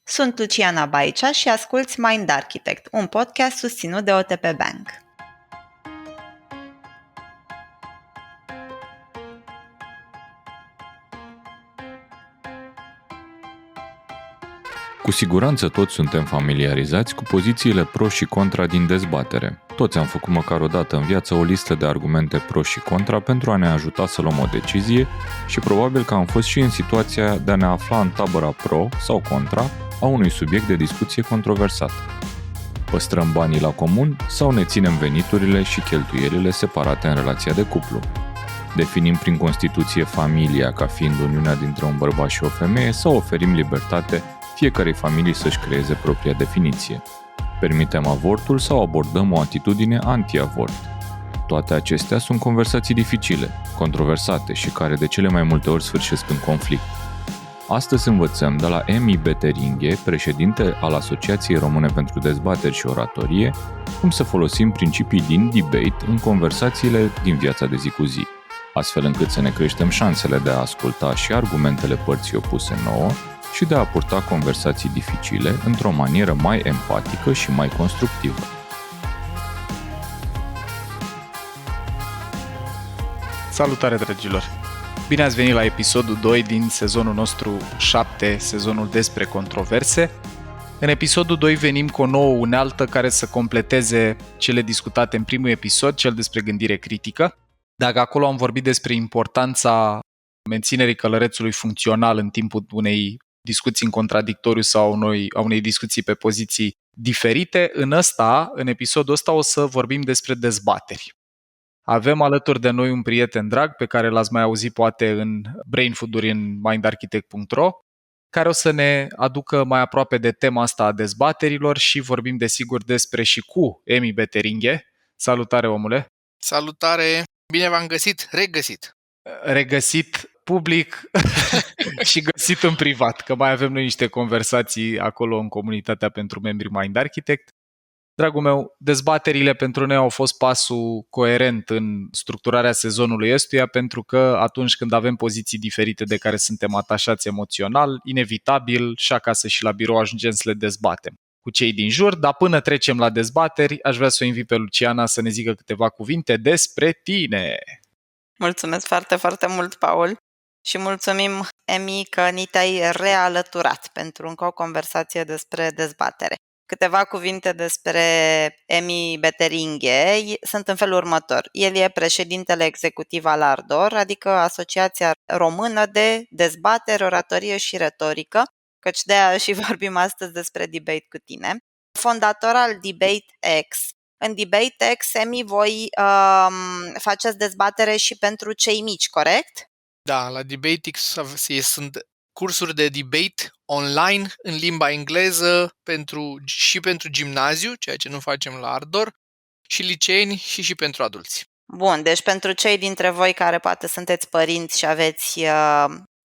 Sunt Luciana Baicea și asculți Mind Architect, un podcast susținut de OTP Bank. Cu siguranță toți suntem familiarizați cu pozițiile pro și contra din dezbatere. Toți am făcut măcar o dată în viață o listă de argumente pro și contra pentru a ne ajuta să luăm o decizie și probabil că am fost și în situația de a ne afla în tabăra pro sau contra a unui subiect de discuție controversat. Păstrăm banii la comun sau ne ținem veniturile și cheltuielile separate în relația de cuplu? Definim prin Constituție familia ca fiind uniunea dintre un bărbat și o femeie sau oferim libertate fiecarei familii să-și creeze propria definiție? Permitem avortul sau abordăm o atitudine anti-avort? Toate acestea sunt conversații dificile, controversate și care de cele mai multe ori sfârșesc în conflict. Astăzi învățăm de la Emi Beteringhe, președinte al Asociației Române pentru Dezbateri și Oratorie, cum să folosim principii din debate în conversațiile din viața de zi cu zi, astfel încât să ne creștem șansele de a asculta și argumentele părții opuse nouă și de a purta conversații dificile într-o manieră mai empatică și mai constructivă. Salutare, dragilor! Bine ați venit la episodul 2 din sezonul nostru 7, sezonul despre controverse. În episodul 2 venim cu o nouă unealtă care să completeze cele discutate în primul episod, cel despre gândire critică. Dacă acolo am vorbit despre importanța menținerii călărețului funcțional în timpul unei discuții în contradictoriu sau a unei discuții pe poziții diferite, în episodul ăsta o să vorbim despre dezbateri. Avem alături de noi un prieten drag pe care l-ați mai auzit poate în brainfood-uri în mindarchitect.ro, care o să ne aducă mai aproape de tema asta a dezbaterilor și vorbim desigur despre și cu Emi Beteringhe. Salutare, omule! Salutare! Bine v-am găsit, Regăsit public și găsit în privat, că mai avem noi niște conversații acolo în comunitatea pentru membrii Mind Architect. Dragul meu, dezbaterile pentru noi au fost pasul coerent în structurarea sezonului ăstuia, pentru că atunci când avem poziții diferite de care suntem atașați emoțional, inevitabil și acasă și la birou ajungem să le dezbatem cu cei din jur, dar până trecem la dezbateri, aș vrea să o invit pe Luciana să ne zică câteva cuvinte despre tine. Mulțumesc foarte, foarte mult, Paul, și mulțumim, Emi, că ni te-ai realăturat pentru încă o conversație despre dezbatere. Câteva cuvinte despre Emi Beteringhe sunt în felul următor. El e președintele executiv al Ardor, adică Asociația Română de Dezbatere, Oratorie și Retorică, căci de-aia și vorbim astăzi despre debate cu tine. Fondator al DebateX. În DebateX, Emi, voi faceți dezbatere și pentru cei mici, corect? Da, la DebateX sunt cursuri de debate online în limba engleză și pentru gimnaziu, ceea ce nu facem la Ardor, și liceeni și pentru adulți. Bun, deci pentru cei dintre voi care poate sunteți părinți și aveți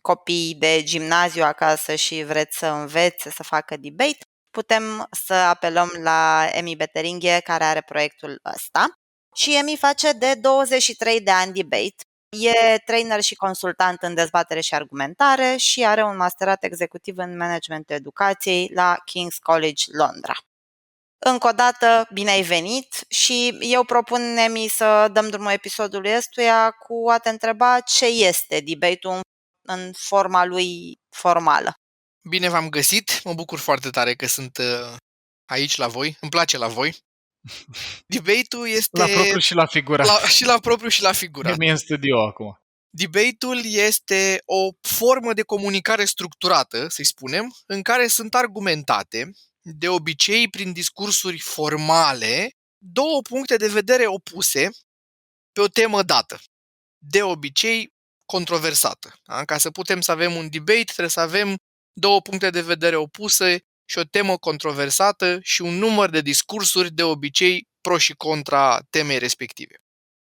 copii de gimnaziu acasă și vreți să învețe să facă debate, putem să apelăm la Emi Beteringhe, care are proiectul ăsta. Și Emi face de 23 de ani debate. E trainer și consultant în dezbatere și argumentare și are un masterat executiv în managementul educației la King's College Londra. Încă o dată, bine ai venit și eu propun, Emi, să dăm drumul episodului ăstuia cu a te întreba ce este debate-ul în forma lui formală. Bine v-am găsit, mă bucur foarte tare că sunt aici la voi, îmi place la voi. Debate-ul este... La propriu și la figurat. Și la propriu și la figurat. Mi-e în studio acum. Debate-ul este o formă de comunicare structurată, să-i spunem, în care sunt argumentate, de obicei prin discursuri formale, două puncte de vedere opuse pe o temă dată, de obicei controversată. Da? Ca să putem să avem un debate, trebuie să avem două puncte de vedere opuse și o temă controversată și un număr de discursuri, de obicei pro și contra temei respective.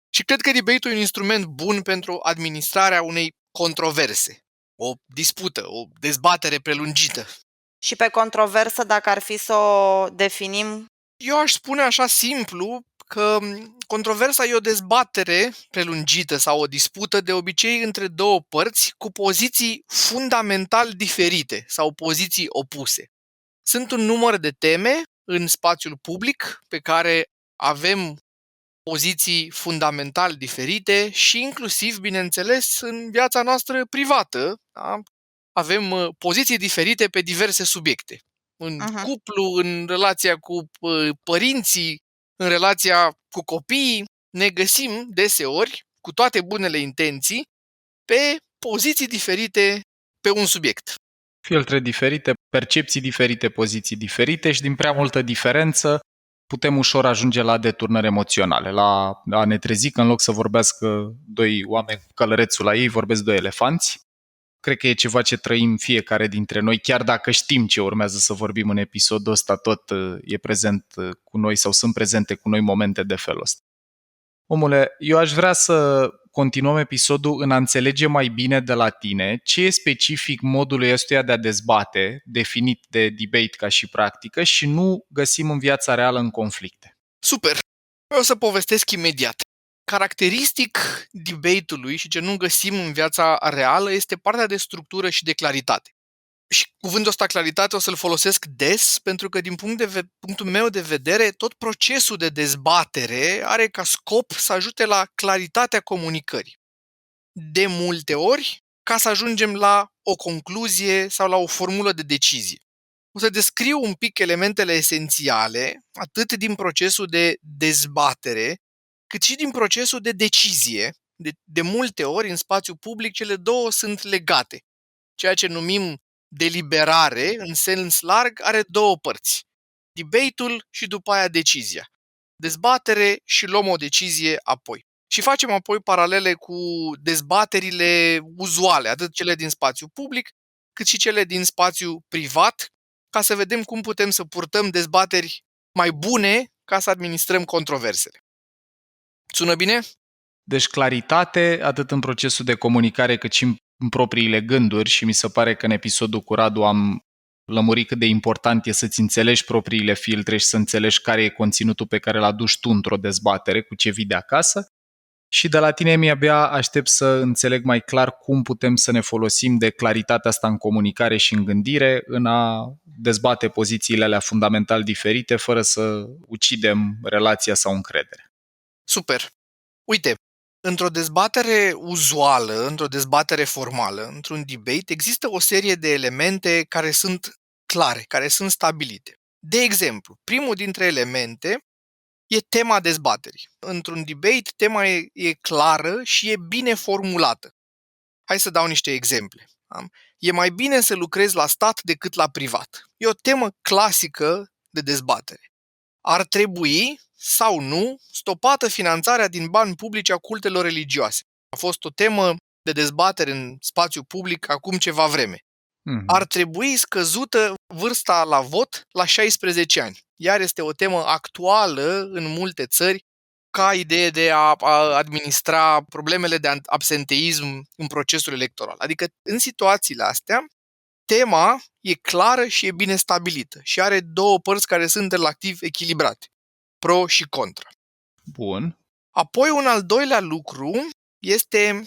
Și cred că debate-ul e un instrument bun pentru administrarea unei controverse, o dispută, o dezbatere prelungită. Și pe controversă, dacă ar fi să o definim? Eu aș spune așa simplu că controversa e o dezbatere prelungită sau o dispută de obicei între două părți cu poziții fundamental diferite sau poziții opuse. Sunt un număr de teme în spațiul public pe care avem poziții fundamental diferite și inclusiv, bineînțeles, în viața noastră privată. Da? Avem poziții diferite pe diverse subiecte. În cuplu, în relația cu părinții, în relația cu copiii, ne găsim deseori, cu toate bunele intenții, pe poziții diferite pe un subiect. Filtre diferite, percepții diferite, poziții diferite și din prea multă diferență putem ușor ajunge la deturnări emoționale, la a ne trezi că în loc să vorbească doi oameni cu călărețul la ei, vorbesc doi elefanți. Cred că e ceva ce trăim fiecare dintre noi, chiar dacă știm ce urmează să vorbim în episodul ăsta, tot e prezent cu noi sau sunt prezente cu noi momente de felul ăsta. Omule, eu aș vrea să continuăm episodul în a înțelege mai bine de la tine ce e specific modului ăstuia de a dezbate, definit de debate ca și practică, și nu găsim în viața reală în conflicte. Super! Vreau să povestesc imediat. Caracteristic debate-ului și ce nu găsim în viața reală este partea de structură și de claritate. Și cuvântul ăsta claritate o să-l folosesc des pentru că din punctul meu de vedere tot procesul de dezbatere are ca scop să ajute la claritatea comunicării. De multe ori ca să ajungem la o concluzie sau la o formulă de decizie. O să descriu un pic elementele esențiale, atât din procesul de dezbatere, cât și din procesul de decizie. De multe ori, în spațiu public, cele două sunt legate. Ceea ce numim deliberare, în sens larg, are două părți. Debate-ul și după aia decizia. Dezbatere și luăm o decizie apoi. Și facem apoi paralele cu dezbaterile uzuale, atât cele din spațiu public, cât și cele din spațiu privat, ca să vedem cum putem să purtăm dezbateri mai bune ca să administrăm controversele. Sună bine? Deci claritate, atât în procesul de comunicare cât și în propriile gânduri, și mi se pare că în episodul cu Radu am lămurit cât de important e să-ți înțelegi propriile filtre și să înțelegi care e conținutul pe care îl aduci tu într-o dezbatere, cu ce vii de acasă. Și de la tine mi-abia aștept să înțeleg mai clar cum putem să ne folosim de claritatea asta în comunicare și în gândire, în a dezbate pozițiile alea fundamental diferite, fără să ucidem relația sau încrederea. Super! Uite, într-o dezbatere uzuală, într-o dezbatere formală, într-un debate, există o serie de elemente care sunt clare, care sunt stabilite. De exemplu, primul dintre elemente e tema dezbaterii. Într-un debate, tema e clară și e bine formulată. Hai să dau niște exemple. E mai bine să lucrezi la stat decât la privat. E o temă clasică de dezbatere. Ar trebui sau nu stopată finanțarea din bani publici a cultelor religioase. A fost o temă de dezbatere în spațiu public acum ceva vreme. Ar trebui scăzută vârsta la vot la 16 ani. Iar este o temă actuală în multe țări ca idee de a administra problemele de absenteism în procesul electoral. Adică în situațiile astea, tema e clară și e bine stabilită și are două părți care sunt relativ echilibrate, pro și contra. Bun. Apoi un al doilea lucru este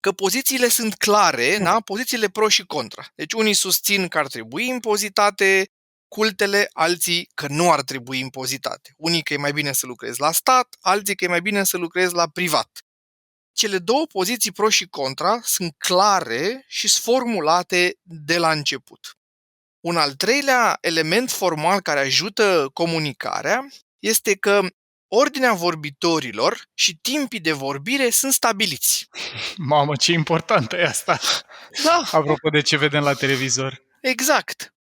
că pozițiile sunt clare, da? Pozițiile pro și contra. Deci unii susțin că ar trebui impozitate cultele, alții că nu ar trebui impozitate. Unii că e mai bine să lucrezi la stat, alții că e mai bine să lucrezi la privat. Cele două poziții pro și contra sunt clare și sunt formulate de la început. Un al treilea element formal care ajută comunicarea este că ordinea vorbitorilor și timpii de vorbire sunt stabiliți. Mamă, ce importantă e asta! Da. Apropo de ce vedem la televizor. Exact.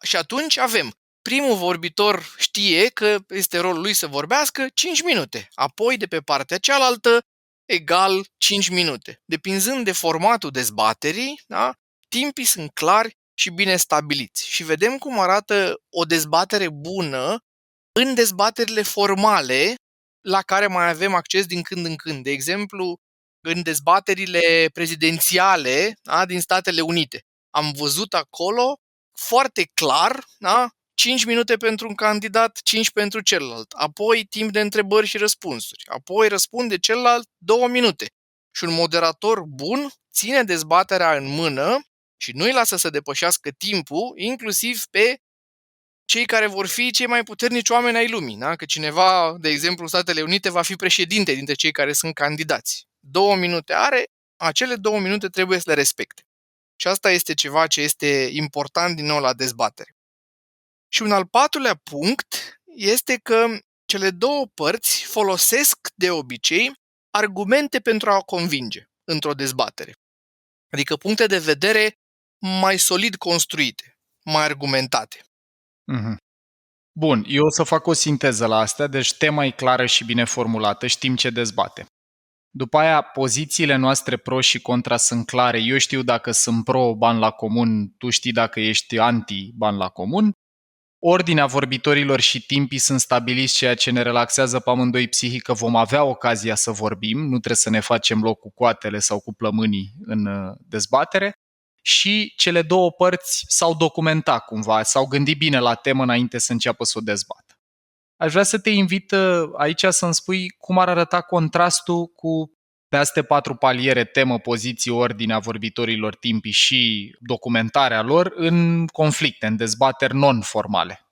Și atunci avem, primul vorbitor știe că este rolul lui să vorbească 5 minute, apoi de pe partea cealaltă egal 5 minute. Depinzând de formatul dezbaterii, da, timpii sunt clari și bine stabiliți. Și vedem cum arată o dezbatere bună în dezbaterile formale la care mai avem acces din când în când. De exemplu, în dezbaterile prezidențiale, da, din Statele Unite. Am văzut acolo foarte clar, da, 5 minute pentru un candidat, 5 pentru celălalt. Apoi timp de întrebări și răspunsuri. Apoi răspunde celălalt 2 minute. Și un moderator bun ține dezbaterea în mână și nu îi lasă să depășească timpul, inclusiv pe cei care vor fi cei mai puternici oameni ai lumii. Da? Că cineva, de exemplu, în Statele Unite, va fi președinte dintre cei care sunt candidați. 2 minute are, acele 2 minute trebuie să le respecte. Și asta este ceva ce este important din nou la dezbatere. Și un al patrulea punct este că cele două părți folosesc de obicei argumente pentru a convinge într-o dezbatere. Adică puncte de vedere mai solid construite, mai argumentate. Mhm. Bun, eu o să fac o sinteză la astea, deci tema e clară și bine formulată, știm ce dezbate. După aia, pozițiile noastre pro și contra sunt clare, eu știu dacă sunt pro bani la comun, tu știi dacă ești anti bani la comun. Ordinea vorbitorilor și timpii sunt stabiliți, ceea ce ne relaxează pe amândoi psihic că vom avea ocazia să vorbim, nu trebuie să ne facem loc cu coatele sau cu plămânii în dezbatere. Și cele două părți s-au documentat cumva, s-au gândit bine la temă înainte să înceapă să o dezbată. Aș vrea să te invit aici să-mi spui cum ar arăta contrastul cu peste 4 paliere, temă, poziție, ordinea vorbitorilor, timpii și documentarea lor în conflicte, în dezbateri non-formale.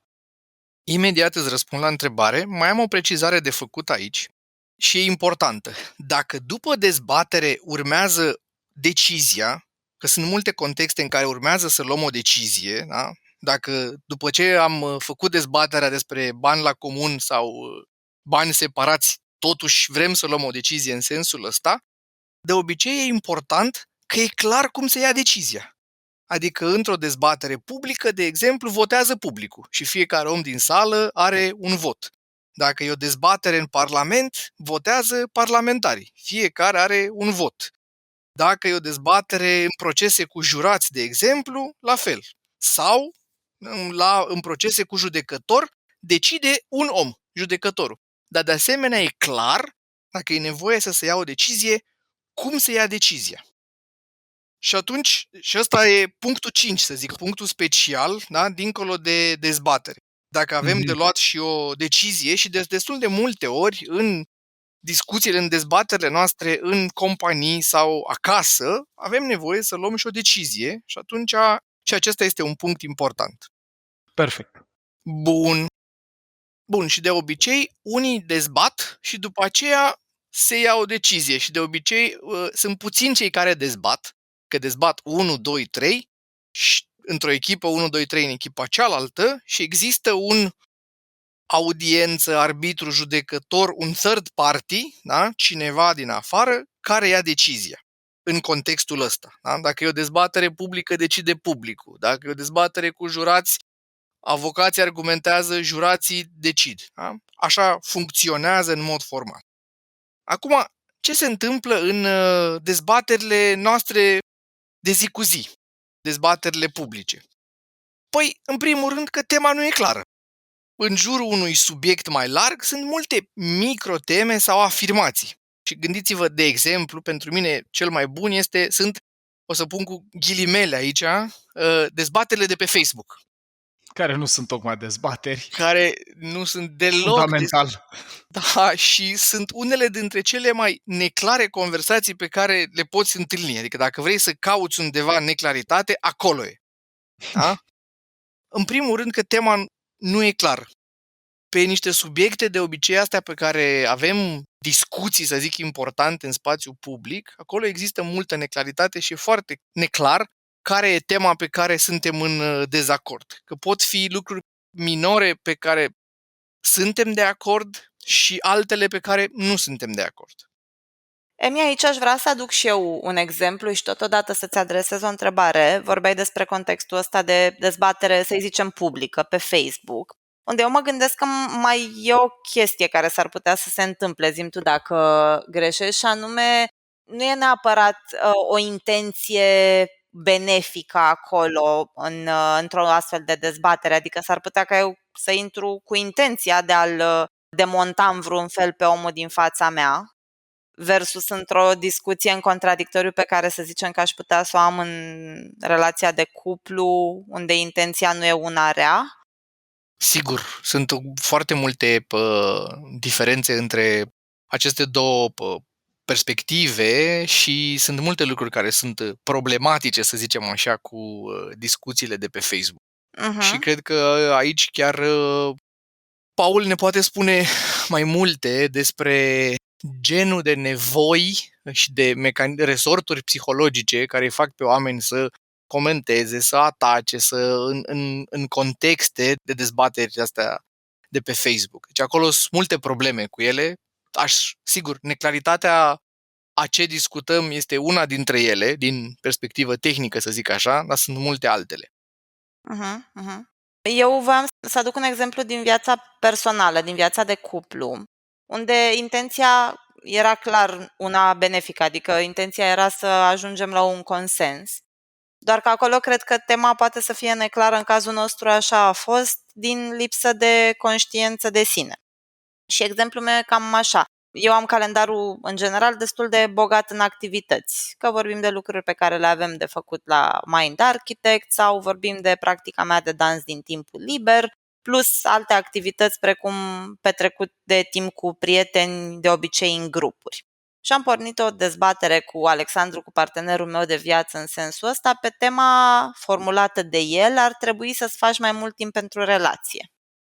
Imediat îți răspund la întrebare, mai am o precizare de făcut aici și e importantă. Dacă după dezbatere urmează decizia, că sunt multe contexte în care urmează să luăm o decizie, da? Dacă după ce am făcut dezbaterea despre bani la comun sau bani separați, totuși vrem să luăm o decizie în sensul ăsta, de obicei e important că e clar cum se ia decizia. Adică într-o dezbatere publică, de exemplu, votează publicul și fiecare om din sală are un vot. Dacă e o dezbatere în Parlament, votează parlamentarii. Fiecare are un vot. Dacă e o dezbatere în procese cu jurați, de exemplu, la fel. Sau în procese cu judecător, decide un om, judecătorul. Dar de asemenea e clar, dacă e nevoie să se ia o decizie, cum se ia decizia. Și atunci, și ăsta e punctul 5, să zic, punctul special, da? Dincolo de dezbatere. Dacă avem de luat și o decizie și destul de multe ori în discuțiile, în dezbaterile noastre, în companii sau acasă, avem nevoie să luăm și o decizie și atunci și acesta este un punct important. Perfect. Bun, și de obicei unii dezbat și după aceea se ia o decizie și de obicei sunt puțini cei care dezbat, că dezbat 1, 2, 3 și într-o echipă 1, 2, 3 în echipa cealaltă și există un audiență, arbitru, judecător, un third party, da? Cineva din afară care ia decizia în contextul ăsta. Da? Dacă e o dezbatere publică, decide publicul. Dacă e o dezbatere cu jurați, avocații argumentează, jurații decid. Da? Așa funcționează în mod formal. Acum, ce se întâmplă în dezbaterile noastre de zi cu zi, dezbaterile publice? Păi, în primul rând că tema nu e clară. În jurul unui subiect mai larg sunt multe microteme sau afirmații. Și gândiți-vă, de exemplu, pentru mine cel mai bun o să pun cu ghilimele aici, dezbaterile de pe Facebook. Care nu sunt tocmai dezbateri. Care nu sunt deloc... Fundamental. Da, și sunt unele dintre cele mai neclare conversații pe care le poți întâlni. Adică dacă vrei să cauți undeva neclaritate, acolo e. Da? În primul rând că tema nu e clară. Pe niște subiecte de obicei astea pe care avem discuții, să zic, importante în spațiu public, acolo există multă neclaritate și e foarte neclar care e tema pe care suntem în dezacord. Că pot fi lucruri minore pe care suntem de acord și altele pe care nu suntem de acord. Emi, aici aș vrea să aduc și eu un exemplu și totodată să-ți adresez o întrebare. Vorbeai despre contextul ăsta de dezbatere, să-i zicem, publică pe Facebook, unde eu mă gândesc că mai e o chestie care s-ar putea să se întâmple, zi-mi tu dacă greșești, și anume nu e neapărat o intenție benefică acolo într-o astfel de dezbatere, adică s-ar putea ca eu să intru cu intenția de a-l demonta în vreun fel pe omul din fața mea, versus într-o discuție în contradictoriu pe care să zicem că aș putea să o am în relația de cuplu, unde intenția nu e una rea. Sigur, sunt foarte multe diferențe între aceste două perspective și sunt multe lucruri care sunt problematice, să zicem așa, cu discuțiile de pe Facebook. Și Mhm. cred că aici chiar Paul ne poate spune mai multe despre genul de nevoi și de resorturi psihologice care îi fac pe oameni să comenteze, să atace, în contexte de dezbateri astea de pe Facebook. Deci acolo sunt multe probleme cu ele. Sigur, neclaritatea a ce discutăm este una dintre ele, din perspectivă tehnică, să zic așa, dar sunt multe altele. Mhm, mhm. Eu voiam să aduc un exemplu din viața personală, din viața de cuplu, unde intenția era clar una benefică, adică intenția era să ajungem la un consens. Doar că acolo cred că tema poate să fie neclară, în cazul nostru așa a fost, din lipsă de conștiință de sine. Și exemplul meu e cam așa. Eu am calendarul, în general, destul de bogat în activități, că vorbim de lucruri pe care le avem de făcut la Mind Architect sau vorbim de practica mea de dans din timpul liber, plus alte activități precum petrecut de timp cu prieteni, de obicei în grupuri. Și am pornit o dezbatere cu Alexandru, cu partenerul meu de viață în sensul ăsta, pe tema formulată de el: ar trebui să-ți faci mai mult timp pentru relație.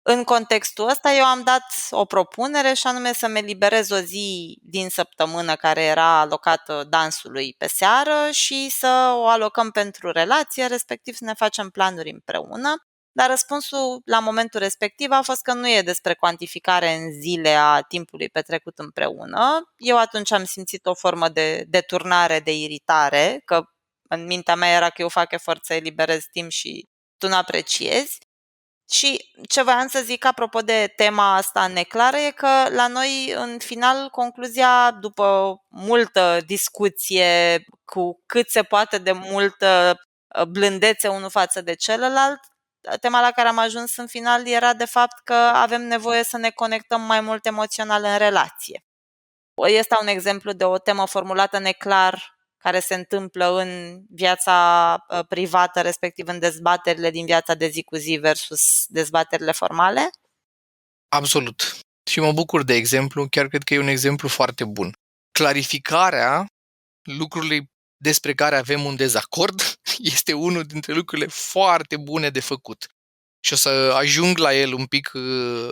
În contextul ăsta eu am dat o propunere și anume să-mi eliberez o zi din săptămână care era alocată dansului pe seară și să o alocăm pentru relație, respectiv să ne facem planuri împreună. Dar răspunsul la momentul respectiv a fost că nu e despre cuantificare în zile a timpului petrecut împreună. Eu atunci am simțit o formă de deturnare, de iritare, că în mintea mea era că eu fac efort să eliberez timp și tu nu apreciezi. Și ce voiam să zic apropo de tema asta neclară e că la noi, în final, concluzia, după multă discuție, cu cât se poate de multă blândețe unul față de celălalt, tema la care am ajuns în final era de fapt că avem nevoie să ne conectăm mai mult emoțional în relație. Este un exemplu de o temă formulată neclar care se întâmplă în viața privată, respectiv în dezbaterile din viața de zi cu zi versus dezbaterile formale? Absolut. Și mă bucur de exemplu, chiar cred că e un exemplu foarte bun. Clarificarea lucrurilor despre care avem un dezacord este unul dintre lucrurile foarte bune de făcut. Și o să ajung la el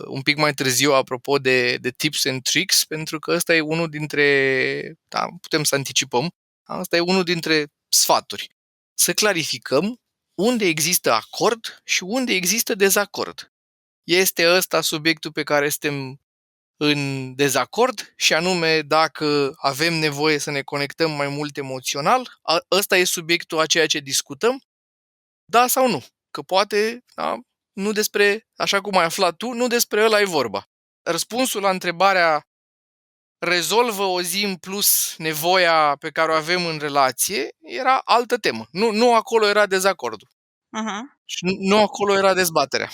un pic mai târziu apropo de tips and tricks, pentru că ăsta e unul dintre, da, putem să anticipăm, ăsta e unul dintre sfaturi. Să clarificăm unde există acord și unde există dezacord. Este ăsta subiectul pe care suntem în dezacord și anume dacă avem nevoie să ne conectăm mai mult emoțional, ăsta e subiectul a ceea ce discutăm, da sau nu? Că poate, da, nu despre, așa cum ai aflat tu, nu despre ăla e vorba. Răspunsul la întrebarea rezolvă o zi în plus nevoia pe care o avem în relație era altă temă. Nu acolo era dezacordul. Uh-huh. Și nu acolo era dezbaterea.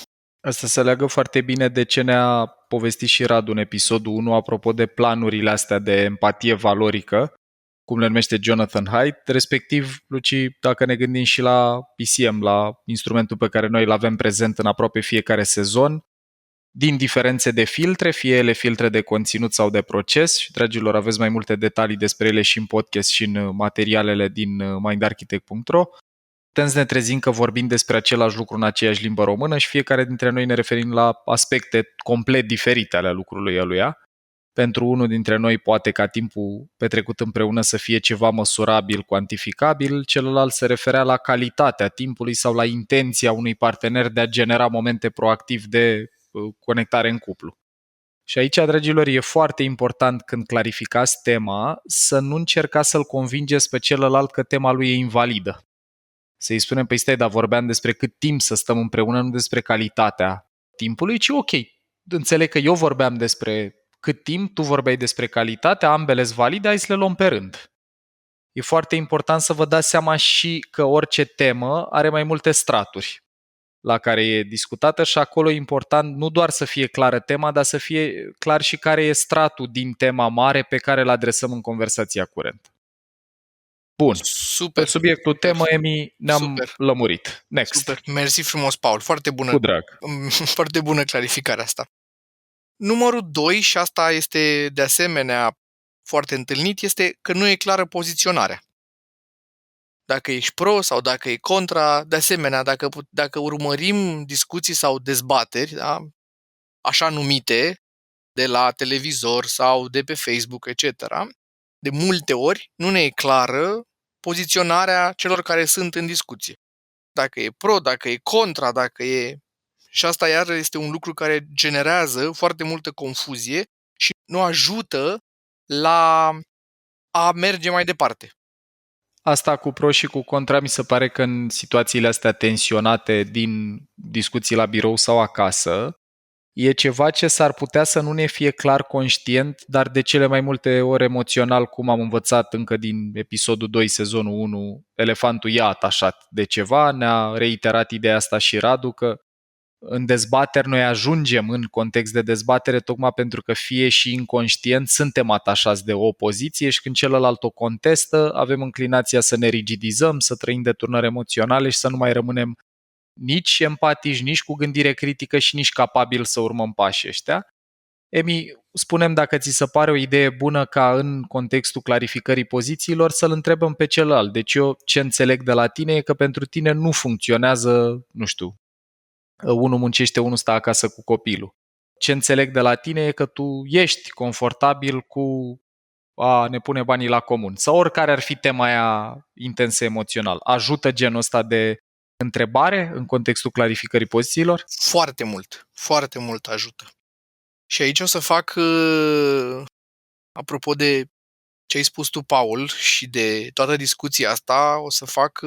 Asta se leagă foarte bine de ce ne-a povestit și Radu în episodul 1 apropo de planurile astea de empatie valorică, cum le numește Jonathan Haidt, respectiv, Luci, dacă ne gândim și la PCM, la instrumentul pe care noi îl avem prezent în aproape fiecare sezon, din diferențe de filtre, fie ele filtre de conținut sau de proces, și dragilor, aveți mai multe detalii despre ele și în podcast și în materialele din mindarchitect.ro, putem să ne trezim că vorbim despre același lucru în aceeași limbă română și fiecare dintre noi ne referim la aspecte complet diferite ale lucrului ăluia. Pentru unul dintre noi poate ca timpul petrecut împreună să fie ceva măsurabil, cuantificabil, celălalt se referea la calitatea timpului sau la intenția unui partener de a genera momente proactiv de conectare în cuplu. Și aici, dragilor, e foarte important când clarificați tema să nu încercați să-l convingeți pe celălalt că tema lui e invalidă. Să-i spunem, păi stai, dar vorbeam despre cât timp să stăm împreună, nu despre calitatea timpului, ci ok, înțeleg că eu vorbeam despre cât timp, tu vorbeai despre calitate, ambele sunt valide, hai să le luăm pe rând. E foarte important să vă dați seama și că orice temă are mai multe straturi la care e discutată și acolo e important nu doar să fie clară tema, dar să fie clar și care e stratul din tema mare pe care îl adresăm în conversația curentă. Bun. Super. Pe subiectul temă, Emi, ne-am Super. lămurit. Next. Super. Mersi frumos, Paul. Foarte bună. Cu drag. Foarte bună clarificarea asta. Numărul 2, și asta este de asemenea foarte întâlnit, este că nu e clară poziționarea. dacă ești pro sau dacă e contra. De asemenea, dacă urmărim discuții sau dezbateri, da, așa numite, de la televizor sau de pe Facebook, etc., de multe ori nu ne e clară poziționarea celor care sunt în discuție. Dacă e pro, dacă e contra, dacă e... Și asta iar este un lucru care generează foarte multă confuzie și nu ajută la a merge mai departe. Asta cu pro și cu contra, mi se pare că în situațiile astea tensionate din discuții la birou sau acasă, e ceva ce s-ar putea să nu ne fie clar conștient, dar de cele mai multe ori emoțional, cum am învățat încă din episodul 2, sezonul 1, elefantul e atașat de ceva, ne-a reiterat ideea asta și Radu, că în dezbateri noi ajungem în context de dezbatere tocmai pentru că fie și inconștient suntem atașați de o poziție și când celălalt o contestă, avem înclinația să ne rigidizăm, să trăim de turnări emoționale și să nu mai rămânem nici empatici, nici cu gândire critică și nici capabili să urmăm pașii ăștia. Emi, spunem dacă ți se pare o idee bună ca în contextul clarificării pozițiilor să-l întrebăm pe celălalt. Deci eu ce înțeleg de la tine e că pentru tine nu funcționează, nu știu, unul muncește, unul stă acasă cu copilul. Ce înțeleg de la tine e că tu ești confortabil cu a ne pune banii la comun. Sau oricare ar fi tema aia intensă emoțional. Ajută genul ăsta de întrebare în contextul clarificării pozițiilor? Foarte mult ajută. Și aici o să fac, apropo de ce ai spus tu, Paul, și de toată discuția asta, o să fac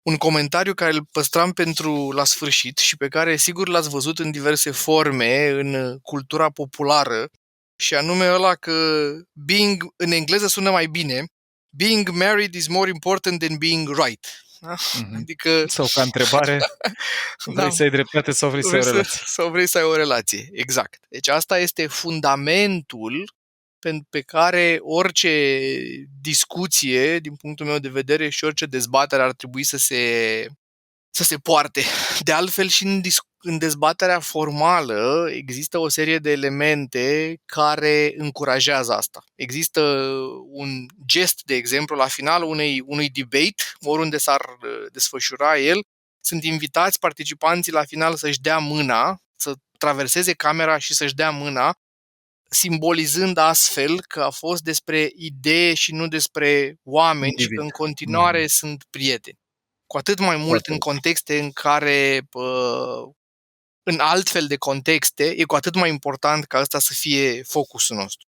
un comentariu care îl păstram pentru la sfârșit și pe care sigur l-ați văzut în diverse forme în cultura populară, și anume ăla că în engleză sună mai bine, being married is more important than being right. Da? Adică... Sau ca întrebare, vrei să ai dreptate sau vrei să ai o relație? Sau vrei să ai o relație, exact. Deci asta este fundamentul pe care orice discuție, din punctul meu de vedere, și orice dezbatere ar trebui să se poarte. De altfel, și în dezbaterea formală există o serie de elemente care încurajează asta. Există un gest, de exemplu, la finalul unui debate, oriunde s-ar desfășura el, sunt invitați participanții la final să-și dea mâna, să traverseze camera și să-și dea mâna, simbolizând astfel că a fost despre idee și nu despre oameni, individ, și că în continuare sunt prieteni. Cu atât mai mult în contexte în care, în altfel de contexte, e cu atât mai important ca ăsta să fie focusul nostru.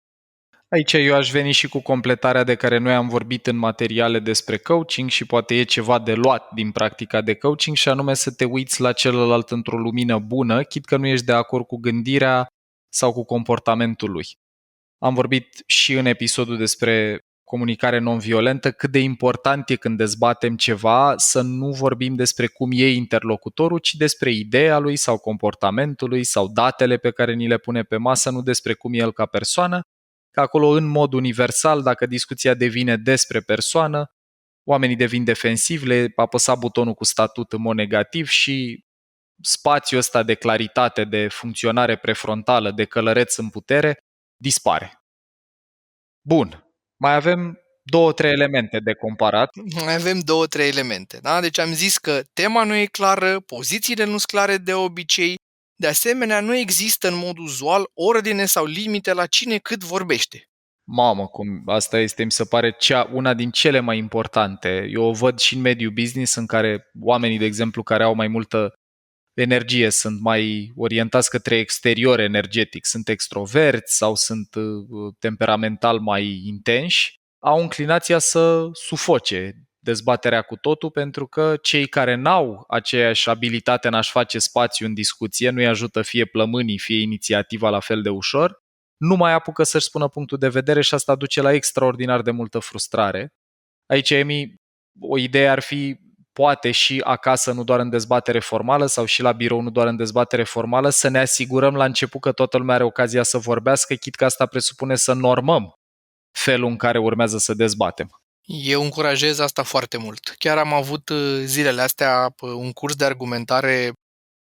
Aici eu aș veni și cu completarea de care noi am vorbit în materiale despre coaching și poate e ceva de luat din practica de coaching, și anume să te uiți la celălalt într-o lumină bună, chit că nu ești de acord cu gândirea sau cu comportamentul lui. Am vorbit și în episodul despre comunicare non-violentă cât de important e când dezbatem ceva să nu vorbim despre cum e interlocutorul, ci despre ideea lui sau comportamentul lui sau datele pe care ni le pune pe masă, nu despre cum e el ca persoană, că acolo în mod universal, dacă discuția devine despre persoană, oamenii devin defensivi, le apăsa butonul cu statut în mod negativ și spațiul ăsta de claritate, de funcționare prefrontală, de călăreț în putere, dispare. Bun. Mai avem 2-3 elemente de comparat. Mai avem 2-3 elemente. Da? Deci am zis că tema nu e clară, pozițiile nu sunt clare de obicei, de asemenea nu există în mod uzual ordine sau limite la cine cât vorbește. Mamă, cum asta este, mi se pare una din cele mai importante. Eu o văd și în mediul business în care oamenii, de exemplu, care au mai multă energie, sunt mai orientați către exterior energetic, sunt extroverți sau sunt temperamental mai intenși, au inclinația să sufoce dezbaterea cu totul, pentru că cei care n-au aceeași abilitate în a-și face spațiu în discuție, nu-i ajută fie plămânii, fie inițiativa la fel de ușor, nu mai apucă să-și spună punctul de vedere și asta duce la extraordinar de multă frustrare. Aici, Emi, o idee ar fi poate și acasă, nu doar în dezbatere formală, sau și la birou, nu doar în dezbatere formală, să ne asigurăm la început că toată lumea are ocazia să vorbească, chit că asta presupune să normăm felul în care urmează să dezbatem. Eu încurajez asta foarte mult. Chiar am avut zilele astea un curs de argumentare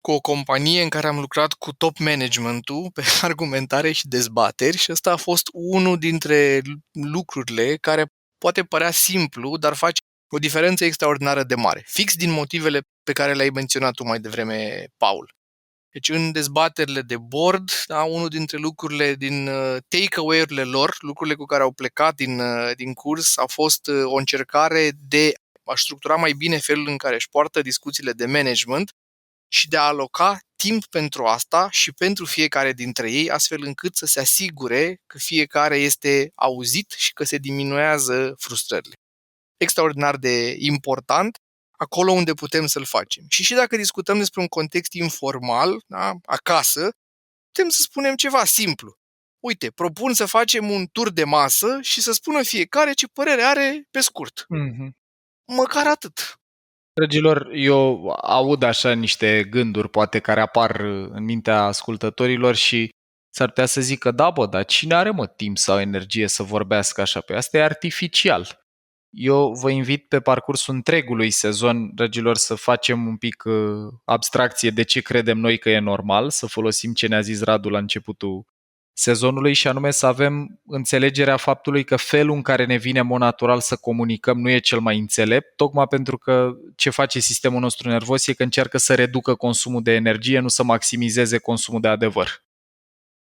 cu o companie în care am lucrat cu top managementul pe argumentare și dezbateri și ăsta a fost unul dintre lucrurile care poate părea simplu, dar face O diferență extraordinară de mare, fix din motivele pe care le-ai menționat tu mai devreme, Paul. Deci în dezbaterile de board, da, unul dintre lucrurile din take-away-urile lor, lucrurile cu care au plecat din curs, a fost o încercare de a structura mai bine felul în care își poartă discuțiile de management și de a aloca timp pentru asta și pentru fiecare dintre ei, astfel încât să se asigure că fiecare este auzit și că se diminuează frustrările. Extraordinar de important acolo unde putem să-l facem. Și dacă discutăm despre un context informal, da, acasă, putem să spunem ceva simplu. Uite, propun să facem un tur de masă și să spună fiecare ce părere are pe scurt. Măcar atât. Dragilor, eu aud așa niște gânduri, poate, care apar în mintea ascultătorilor și s-ar putea să zică, da, bă, dar cine are, mă, timp sau energie să vorbească așa? Pe asta e artificial. Eu vă invit pe parcursul întregului sezon, dragilor, să facem un pic abstracție de ce credem noi că e normal, să folosim ce ne-a zis Radu la începutul sezonului și anume să avem înțelegerea faptului că felul în care ne vine în mod natural să comunicăm nu e cel mai înțelept, tocmai pentru că ce face sistemul nostru nervos e că încearcă să reducă consumul de energie, nu să maximizeze consumul de adevăr.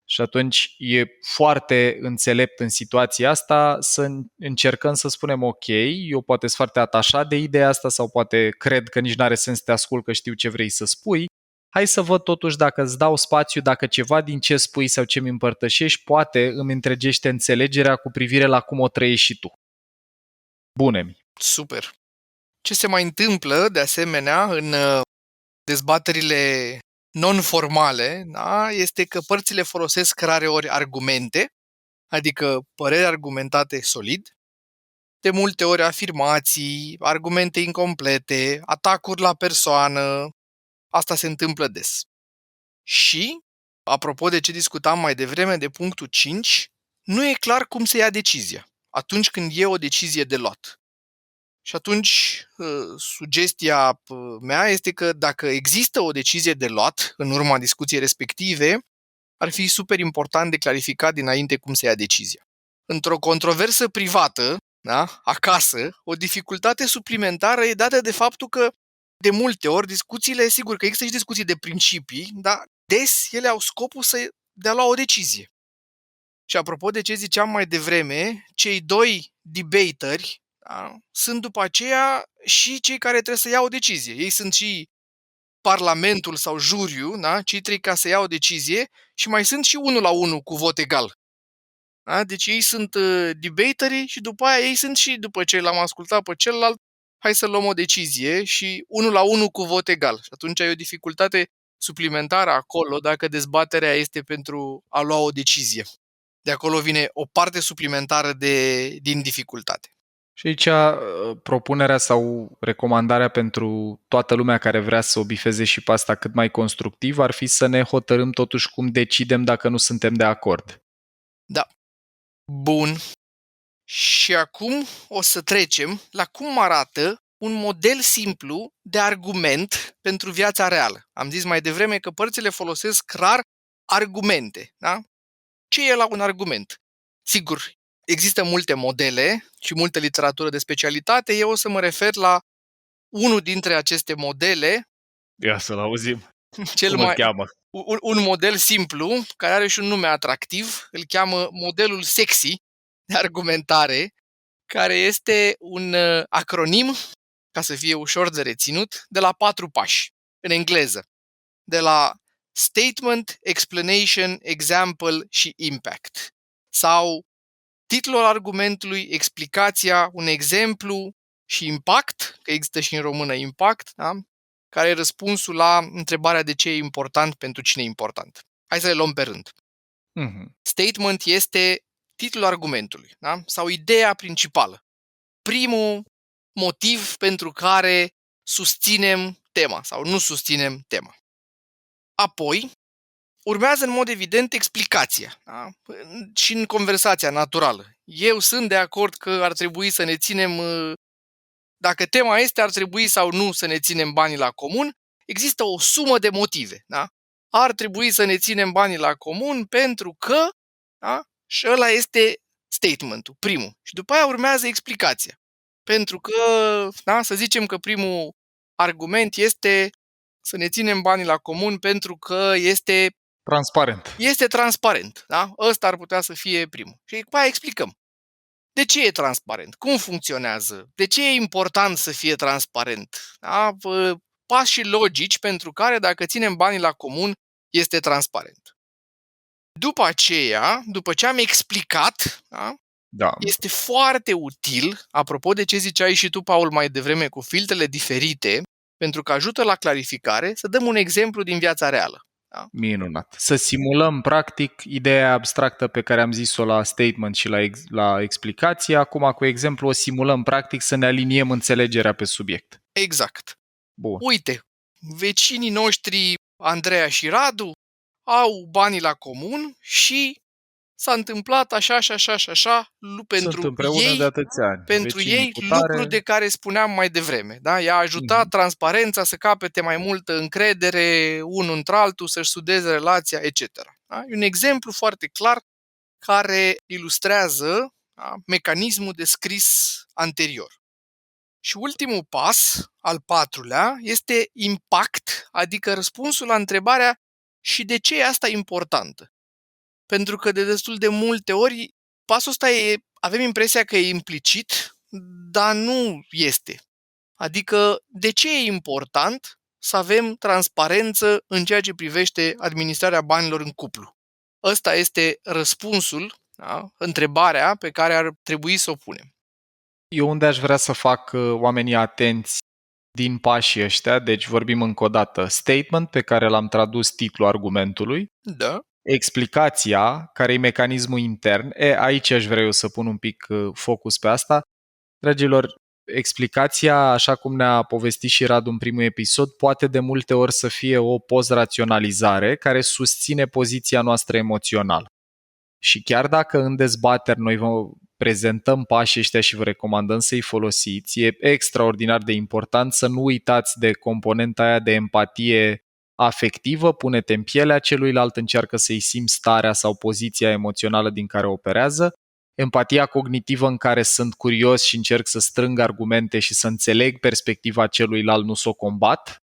Și atunci e foarte înțelept în situația asta să încercăm să spunem ok, eu poate sunt foarte atașat de ideea asta sau poate cred că nici n-are sens să te ascult că știu ce vrei să spui. Hai să văd totuși dacă îți dau spațiu, dacă ceva din ce spui sau ce mi împărtășești poate îmi întregește înțelegerea cu privire la cum o trăiești și tu. Bune-mi! Super! Ce se mai întâmplă, de asemenea, în dezbaterile non-formale, da, este că părțile folosesc rareori argumente, adică păreri argumentate solid, de multe ori afirmații, argumente incomplete, atacuri la persoană. Asta se întâmplă des. Și, apropo de ce discutam mai devreme, de punctul 5, nu e clar cum se ia decizia atunci când e o decizie de luat. Și atunci, sugestia mea este că dacă există o decizie de luat în urma discuției respective, ar fi super important de clarificat dinainte cum se ia decizia. Într-o controversă privată, da, acasă, o dificultate suplimentară e dată de faptul că de multe ori discuțiile, sigur că există și discuții de principii, dar des ele au scopul de a lua o decizie. Și apropo de ce ziceam mai devreme, cei doi debateri, da, sunt după aceea și cei care trebuie să ia o decizie. Ei sunt și parlamentul sau juriu, da, cei trei ca să ia o decizie și mai sunt și 1-1 cu vot egal. Da? Deci ei sunt debaterii și după aia ei sunt și, după ce l-am ascultat pe celălalt, hai să luăm o decizie și 1-1 cu vot egal. Și atunci e o dificultate suplimentară acolo dacă dezbaterea este pentru a lua o decizie. De acolo vine o parte suplimentară din dificultate. Și aici propunerea sau recomandarea pentru toată lumea care vrea să o bifeze și pe asta cât mai constructiv ar fi să ne hotărâm totuși cum decidem dacă nu suntem de acord. Da. Bun. Și acum o să trecem la cum arată un model simplu de argument pentru viața reală. Am zis mai devreme că părțile folosesc rar argumente. Da? Ce e la un argument? Sigur, există multe modele și multă literatură de specialitate. Eu o să mă refer la unul dintre aceste modele. Ia să-l auzim. Cum îl cheamă? Un model simplu, care are și un nume atractiv. Îl cheamă modelul sexy de argumentare, care este un acronim, ca să fie ușor de reținut, de la 4 pași, în engleză. De la Statement, Explanation, Example și Impact. Sau titlul argumentului, explicația, un exemplu și impact, că există și în română impact, da? Care e răspunsul la întrebarea de ce e important pentru cine e important. Hai să le luăm pe rând. Statement este titlul argumentului, da? Sau ideea principală. Primul motiv pentru care susținem tema sau nu susținem tema. Apoi, urmează în mod evident explicația, da? Și în conversația naturală. Eu sunt de acord că ar trebui să ne ținem, dacă tema este ar trebui sau nu să ne ținem banii la comun, există o sumă de motive. Da? Ar trebui să ne ținem banii la comun pentru că, da? Și ăla este statementul, primul. Și după aia urmează explicația. Pentru că, da, să zicem că primul argument este să ne ținem banii la comun pentru că este transparent. Da? Ăsta ar putea să fie primul. Și după aia explicăm. De ce e transparent? Cum funcționează? De ce e important să fie transparent? Da? Pașii logici pentru care, dacă ținem banii la comun, este transparent. După aceea, după ce am explicat, da, Da. este foarte util, apropo de ce ziceai și tu, Paul, mai devreme, cu filtrele diferite, pentru că ajută la clarificare, să dăm un exemplu din viața reală. Da? Minunat. Să simulăm, practic, ideea abstractă pe care am zis-o la statement și la explicație. Acum, cu exemplu, o simulăm, practic, să ne aliniem înțelegerea pe subiect. Exact. Bun. Uite, vecinii noștri, Andreea și Radu, au banii la comun și s-a întâmplat așa și așa și așa pentru împreună ei, de atâția ani. pentru Vecinii ei cu tare. lucru de care spuneam mai devreme. Da? I-a ajutat transparența să capete mai multă încredere unul într-altul, să-și sudeze relația, etc. Da? E un exemplu foarte clar care ilustrează, da, mecanismul descris anterior. Și ultimul pas, al patrulea, este impact, adică răspunsul la întrebarea și de ce e asta importantă. Pentru că de destul de multe ori pasul ăsta avem impresia că e implicit, dar nu este. Adică de ce e important să avem transparență în ceea ce privește administrarea banilor în cuplu? Ăsta este răspunsul, da? Întrebarea pe care ar trebui să o punem. Eu unde aș vrea să fac oamenii atenți din pașii ăștia, deci vorbim încă o dată, statement pe care l-am tradus titlul argumentului, Da? explicația, care e mecanismul intern. Aici aș vrea eu să pun un pic focus pe asta. Dragilor, explicația, așa cum ne-a povestit și Radu în primul episod, poate de multe ori să fie o post-raționalizare care susține poziția noastră emoțională. Și chiar dacă în dezbateri noi vă prezentăm pașii ăștia și vă recomandăm să-i folosiți, e extraordinar de important să nu uitați de componenta aia de empatie afectivă, pune-te în pielea celuilalt, încearcă să-i simți starea sau poziția emoțională din care operează, empatia cognitivă în care sunt curios și încerc să strâng argumente și să înțeleg perspectiva celuilalt, nu să o combat,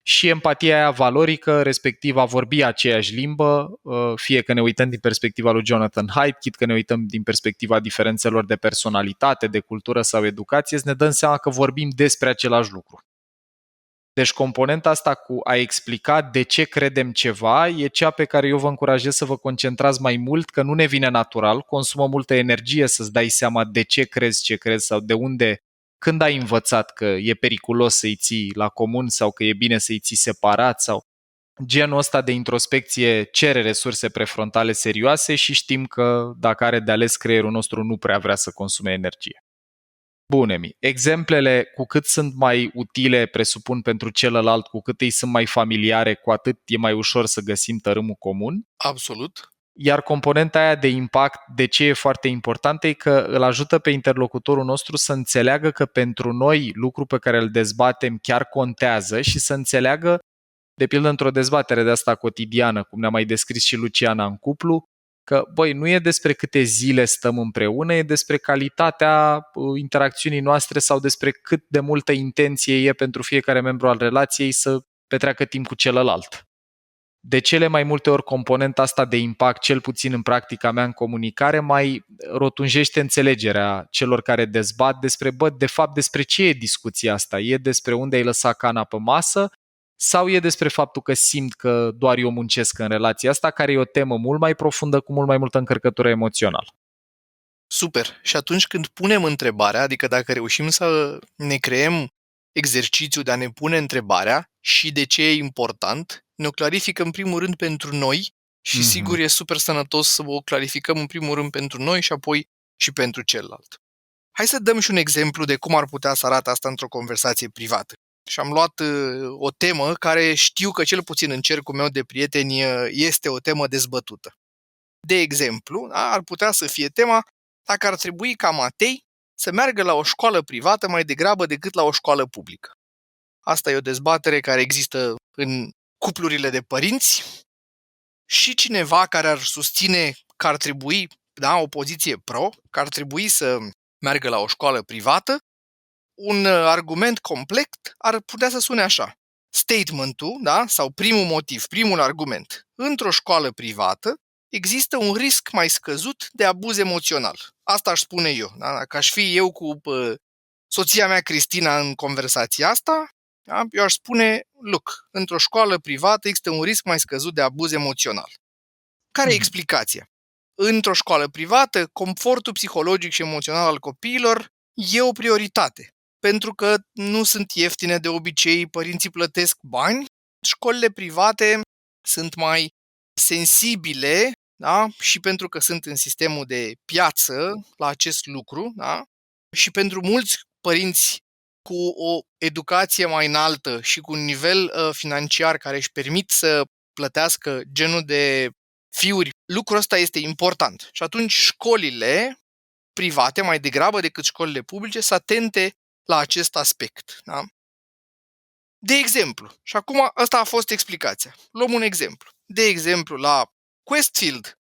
și empatia aia valorică, respectiv a vorbi aceeași limbă, fie că ne uităm din perspectiva lui Jonathan Haidt, chit că ne uităm din perspectiva diferențelor de personalitate, de cultură sau educație, să ne dăm seama că vorbim despre același lucru. Deci componenta asta cu a explica de ce credem ceva e cea pe care eu vă încurajez să vă concentrați mai mult, că nu ne vine natural, consumă multă energie să-ți dai seama de ce crezi sau de unde, când ai învățat că e periculos să-i ții la comun sau că e bine să-i ții separat sau genul ăsta de introspecție cere resurse prefrontale serioase și știm că dacă are de ales, creierul nostru nu prea vrea să consume energie. Bun, Emi. Exemplele, cu cât sunt mai utile, presupun, pentru celălalt, cu cât îi sunt mai familiare, cu atât e mai ușor să găsim tărâmul comun. Absolut. Iar componenta aia de impact, de ce e foarte importantă, e că îl ajută pe interlocutorul nostru să înțeleagă că pentru noi lucrul pe care îl dezbatem chiar contează și să înțeleagă, de pildă într-o dezbatere de asta cotidiană, cum ne-a mai descris și Luciana în cuplu, că, băi, nu e despre câte zile stăm împreună, e despre calitatea interacțiunii noastre sau despre cât de multă intenție e pentru fiecare membru al relației să petreacă timp cu celălalt. De cele mai multe ori componenta asta de impact, cel puțin în practica mea în comunicare, mai rotunjește înțelegerea celor care dezbat despre, de fapt, despre ce e discuția asta? E despre unde ai lăsat cana pe masă? Sau e despre faptul că simt că doar eu muncesc în relația asta, care e o temă mult mai profundă, cu mult mai multă încărcătură emoțională? Super. Și atunci când punem întrebarea, adică dacă reușim să ne creăm exercițiul de a ne pune întrebarea și de ce e important, ne o clarificăm în primul rând pentru noi și sigur e super sănătos să o clarificăm în primul rând pentru noi și apoi și pentru celălalt. Hai să dăm și un exemplu de cum ar putea să arate asta într-o conversație privată. Și am luat o temă care știu că cel puțin în cercul meu de prieteni este o temă dezbătută. De exemplu, ar putea să fie tema dacă ar trebui ca Matei să meargă la o școală privată mai degrabă decât la o școală publică. Asta e o dezbatere care există în cuplurile de părinți și cineva care ar susține că ar trebui, o poziție pro, că ar trebui să meargă la o școală privată, un argument complet ar putea să sune așa. Statementul, da, sau primul motiv, primul argument. Într-o școală privată există un risc mai scăzut de abuz emoțional. Asta aș spune eu. Da? Dacă aș fi eu cu soția mea Cristina în conversația asta, da? Eu aș spune, look, într-o școală privată există un risc mai scăzut de abuz emoțional. Care e explicația? Într-o școală privată, confortul psihologic și emoțional al copiilor e o prioritate. Pentru că nu sunt ieftine de obicei, părinții plătesc bani, școlile private sunt mai sensibile, da? Și pentru că sunt în sistemul de piață la acest lucru, da? Și pentru mulți părinți cu o educație mai înaltă și cu un nivel financiar care își permit să plătească genul de fiuri, lucrul ăsta este important. Și atunci școlile private, mai degrabă decât școlile publice, să atente la acest aspect. Da? De exemplu, și acum ăsta a fost explicația. Luăm un exemplu. De exemplu, la Questfield,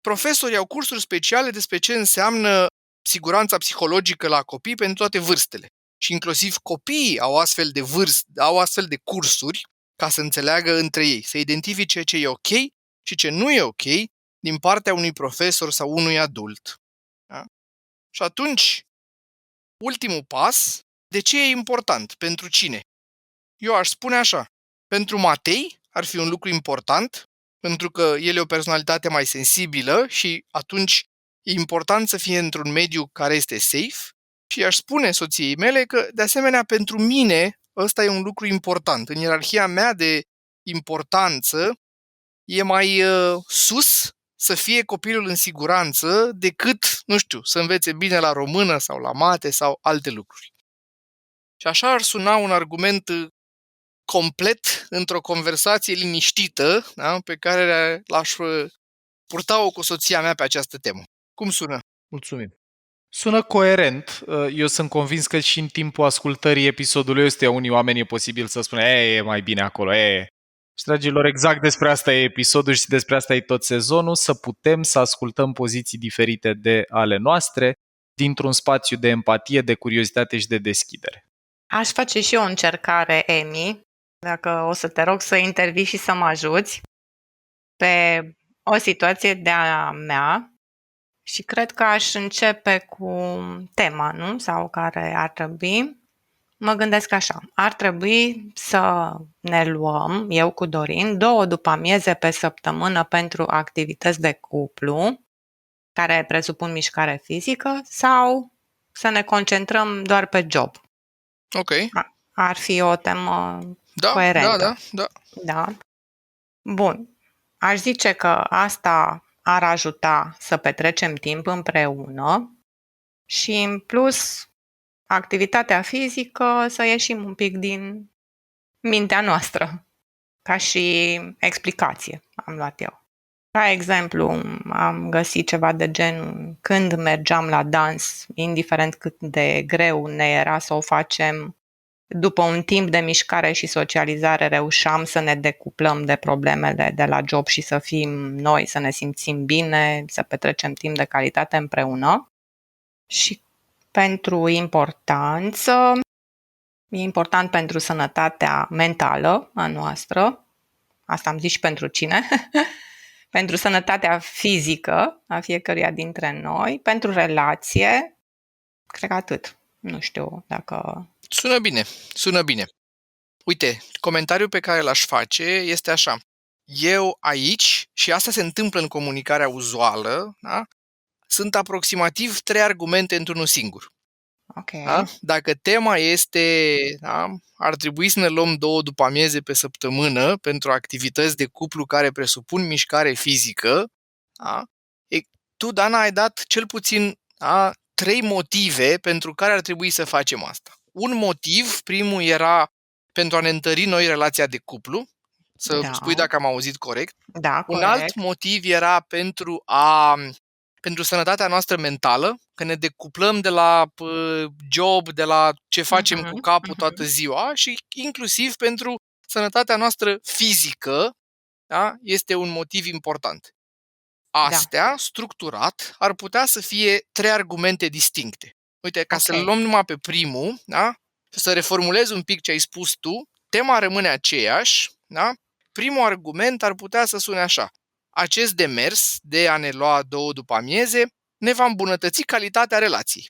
profesorii au cursuri speciale despre ce înseamnă siguranța psihologică la copii pentru toate vârstele. Și inclusiv copiii au astfel de cursuri ca să înțeleagă între ei, să identifice ce e ok și ce nu e ok din partea unui profesor sau unui adult. Da? Și atunci, ultimul pas, de ce e important? Pentru cine? Eu aș spune așa, pentru Matei ar fi un lucru important, pentru că el e o personalitate mai sensibilă și atunci e important să fie într-un mediu care este safe și aș spune soției mele că, de asemenea, pentru mine ăsta e un lucru important. În ierarhia mea de importanță e mai sus să fie copilul în siguranță decât, nu știu, să învețe bine la română sau la mate sau alte lucruri. Și așa ar suna un argument complet într-o conversație liniștită, da, pe care l-aș purta-o cu soția mea pe această temă. Cum sună? Mulțumim. Sună coerent. Eu sunt convins că și în timpul ascultării episodului ăsta unii oameni e posibil să spună e mai bine acolo, Și, dragilor, exact despre asta e episodul și despre asta e tot sezonul, să putem să ascultăm poziții diferite de ale noastre dintr-un spațiu de empatie, de curiozitate și de deschidere. Aș face și eu o încercare, Emi, dacă o să te rog să intervii și să mă ajuți pe o situație de-a mea și cred că aș începe cu tema, nu? Sau care ar trebui. Mă gândesc așa, ar trebui să ne luăm, eu cu Dorin, 2 după-amieze pe săptămână pentru activități de cuplu, care presupun mișcare fizică, sau să ne concentrăm doar pe job. Ok. Ar fi o temă Da, coerentă. Da. Da. Bun. Aș zice că asta ar ajuta să petrecem timp împreună și, în plus, activitatea fizică să ieșim un pic din mintea noastră, ca și explicație am luat eu. Ca exemplu, am găsit ceva de genul când mergeam la dans, indiferent cât de greu ne era să o facem, după un timp de mișcare și socializare reușeam să ne decuplăm de problemele de la job și să fim noi, să ne simțim bine, să petrecem timp de calitate împreună. Și pentru importanță, e important pentru sănătatea mentală a noastră, asta am zis și pentru cine, pentru sănătatea fizică a fiecăruia dintre noi, pentru relație, cred că atât. Nu știu dacă... Sună bine. Uite, comentariul pe care l-aș face este așa. Eu aici, și asta se întâmplă în comunicarea uzuală, da? Sunt aproximativ 3 argumente într-unul singur. Okay. Da? Dacă tema este, da, ar trebui să ne luăm 2 după-amieze pe săptămână pentru activități de cuplu care presupun mișcare fizică, da? Tu, Dana, ai dat cel puțin 3 motive pentru care ar trebui să facem asta. Un motiv, primul era pentru a ne întări noi relația de cuplu, să spui dacă am auzit corect. Da, corect. Un alt motiv era pentru sănătatea noastră mentală, că ne decuplăm de la job, de la ce facem cu capul toată ziua și inclusiv pentru sănătatea noastră fizică, da? Este un motiv important. Astea, structurat, ar putea să fie 3 argumente distincte. Uite, ca să-l Ok. luăm numai pe primul, da? Să reformulez un pic ce ai spus tu, tema rămâne aceeași, da? Primul argument ar putea să sune așa. Acest demers de a ne lua 2 după amieze ne va îmbunătăți calitatea relației.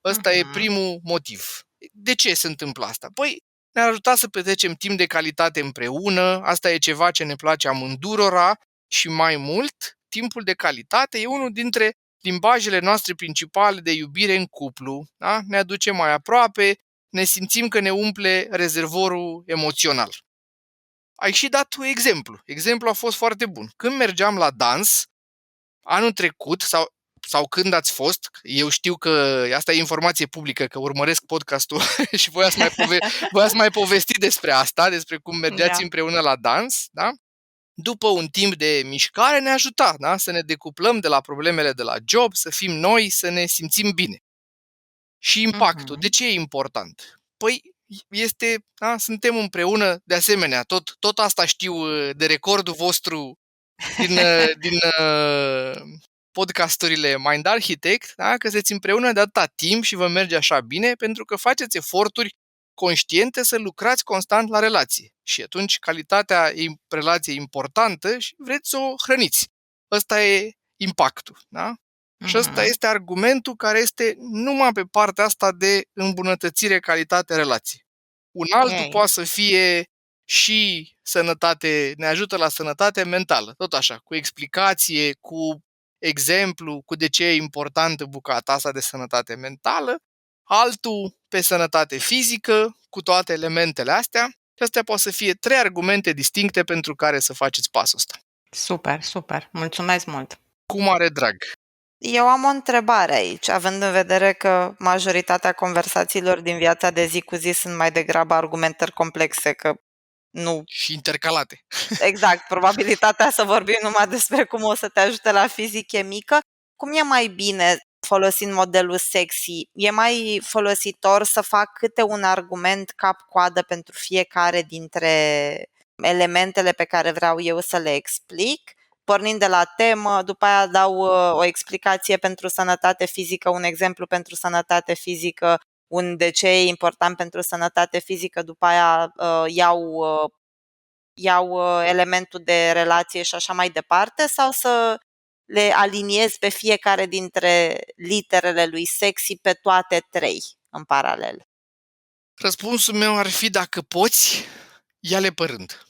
Ăsta e primul motiv. De ce se întâmplă asta? Păi, ne-ar ajuta să petrecem timp de calitate împreună, asta e ceva ce ne place amândurora și mai mult, timpul de calitate e unul dintre limbajele noastre principale de iubire în cuplu, da? Ne aduce mai aproape, ne simțim că ne umple rezervorul emoțional. Ai și dat un exemplu. Exemplul a fost foarte bun. Când mergeam la dans, anul trecut, sau când ați fost, eu știu că asta e informație publică, că urmăresc podcastul și voiați mai povesti despre asta, despre cum mergeați Da. împreună la dans, da? După un timp de mișcare ne ajuta, da? Să ne decuplăm de la problemele de la job, să fim noi, să ne simțim bine. Și impactul. De ce e important? Păi da? Suntem împreună, de asemenea, tot asta știu de recordul vostru din podcasturile Mind Architect, da? Că sunteți împreună de atâta timp și vă merge așa bine pentru că faceți eforturi conștiente să lucrați constant la relație. Și atunci calitatea relației e importantă și vreți să o hrăniți. Ăsta e impactul. Da? Și ăsta este argumentul care este numai pe partea asta de îmbunătățire calitatea relației. Un altul poate să fie și sănătate, ne ajută la sănătate mentală, tot așa, cu explicație, cu exemplu, cu de ce e importantă bucata asta de sănătate mentală, altul pe sănătate fizică, cu toate elementele astea. Și astea pot să fie 3 argumente distincte pentru care să faceți pasul ăsta. Super, super. Mulțumesc mult. Cu mare drag. Eu am o întrebare aici, având în vedere că majoritatea conversațiilor din viața de zi cu zi sunt mai degrabă argumentări complexe, că nu... Și intercalate. Exact, probabilitatea să vorbim numai despre cum o să te ajute la fizic e mică. Cum e mai bine, folosind modelul sexy, e mai folositor să fac câte un argument cap-coadă pentru fiecare dintre elementele pe care vreau eu să le explic, pornind de la temă, după aia dau o explicație pentru sănătate fizică, un exemplu pentru sănătate fizică, un de ce e important pentru sănătate fizică, după aia iau elementul de relație și așa mai departe, sau să le aliniez pe fiecare dintre literele lui sexy pe toate 3 în paralel? Răspunsul meu ar fi, dacă poți, ia-le pe rând.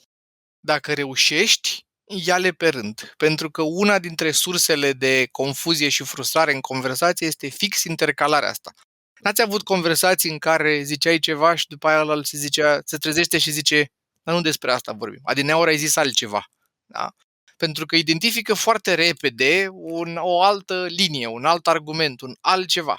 Dacă reușești, ia-le pe rând. Pentru că una dintre sursele de confuzie și frustrare în conversație este fix intercalarea asta. N-ați avut conversații în care ziceai ceva și după aia ăla se trezește și zice, dar nu despre asta vorbim. Adineauri ai zis altceva. Da? Pentru că identifică foarte repede o altă linie, un alt argument, un altceva.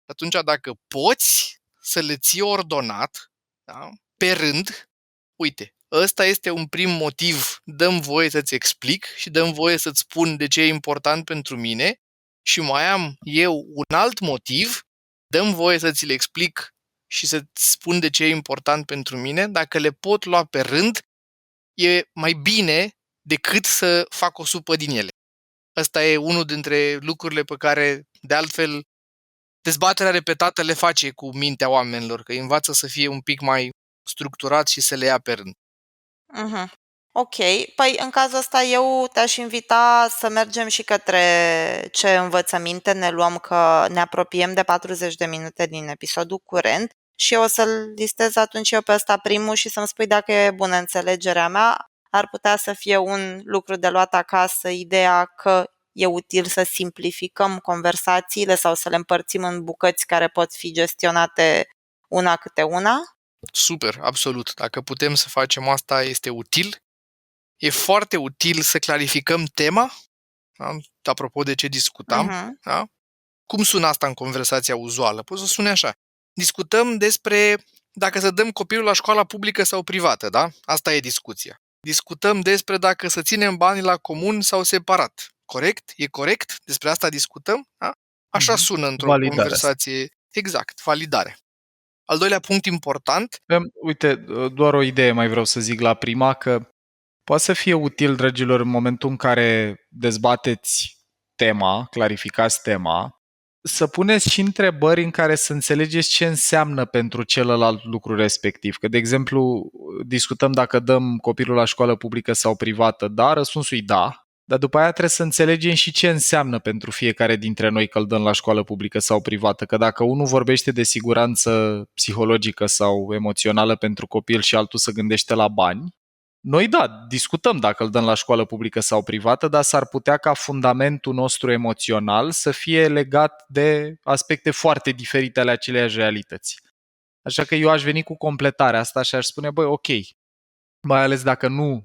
Atunci, dacă poți să le ții ordonat, da? Pe rând, uite, ăsta este un prim motiv, dă-mi voie să-ți explic și dă-mi voie să-ți spun de ce e important pentru mine și mai am eu un alt motiv, dă-mi voie să ți le explic și să-ți spun de ce e important pentru mine. Dacă le pot lua pe rând, e mai bine decât să fac o supă din ele. Ăsta e unul dintre lucrurile pe care, de altfel, dezbaterea repetată le face cu mintea oamenilor, că îi învață să fie un pic mai structurat și să le ia pe rând. Ok, păi în cazul ăsta eu te-aș invita să mergem și către ce învățăminte ne luăm, că ne apropiem de 40 de minute din episodul curent și o să-l listez atunci eu pe ăsta primul și să-mi spui dacă e bună înțelegerea mea. Ar putea să fie un lucru de luat acasă, ideea că e util să simplificăm conversațiile sau să le împărțim în bucăți care pot fi gestionate una câte una. Super, absolut. Dacă putem să facem asta, este util. E foarte util să clarificăm tema, da? Apropo de ce discutam. Da? Cum sună asta în conversația uzuală? Poți să sune așa. Discutăm despre dacă să dăm copilul la școala publică sau privată, da? Asta e discuția. Discutăm despre dacă să ținem banii la comun sau separat. Corect? E corect? Despre asta discutăm? Da? Așa sună într-o conversație. Exact, validare. Al doilea punct important. Uite, doar o idee mai vreau să zic la prima, că poate să fie util, dragilor, în momentul în care dezbateți tema, clarificați tema, să puneți și întrebări în care să înțelegeți ce înseamnă pentru celălalt lucru respectiv. Că, de exemplu, discutăm dacă dăm copilul la școală publică sau privată. Da, răspunsul e da, dar după aia trebuie să înțelegem și ce înseamnă pentru fiecare dintre noi că îl dăm la școală publică sau privată. Că dacă unul vorbește de siguranță psihologică sau emoțională pentru copil și altul se gândește la bani, noi da, discutăm dacă îl dăm la școală publică sau privată, dar s-ar putea ca fundamentul nostru emoțional să fie legat de aspecte foarte diferite ale aceleiași realități. Așa că eu aș veni cu completarea asta și aș spune, băi, ok, mai ales dacă nu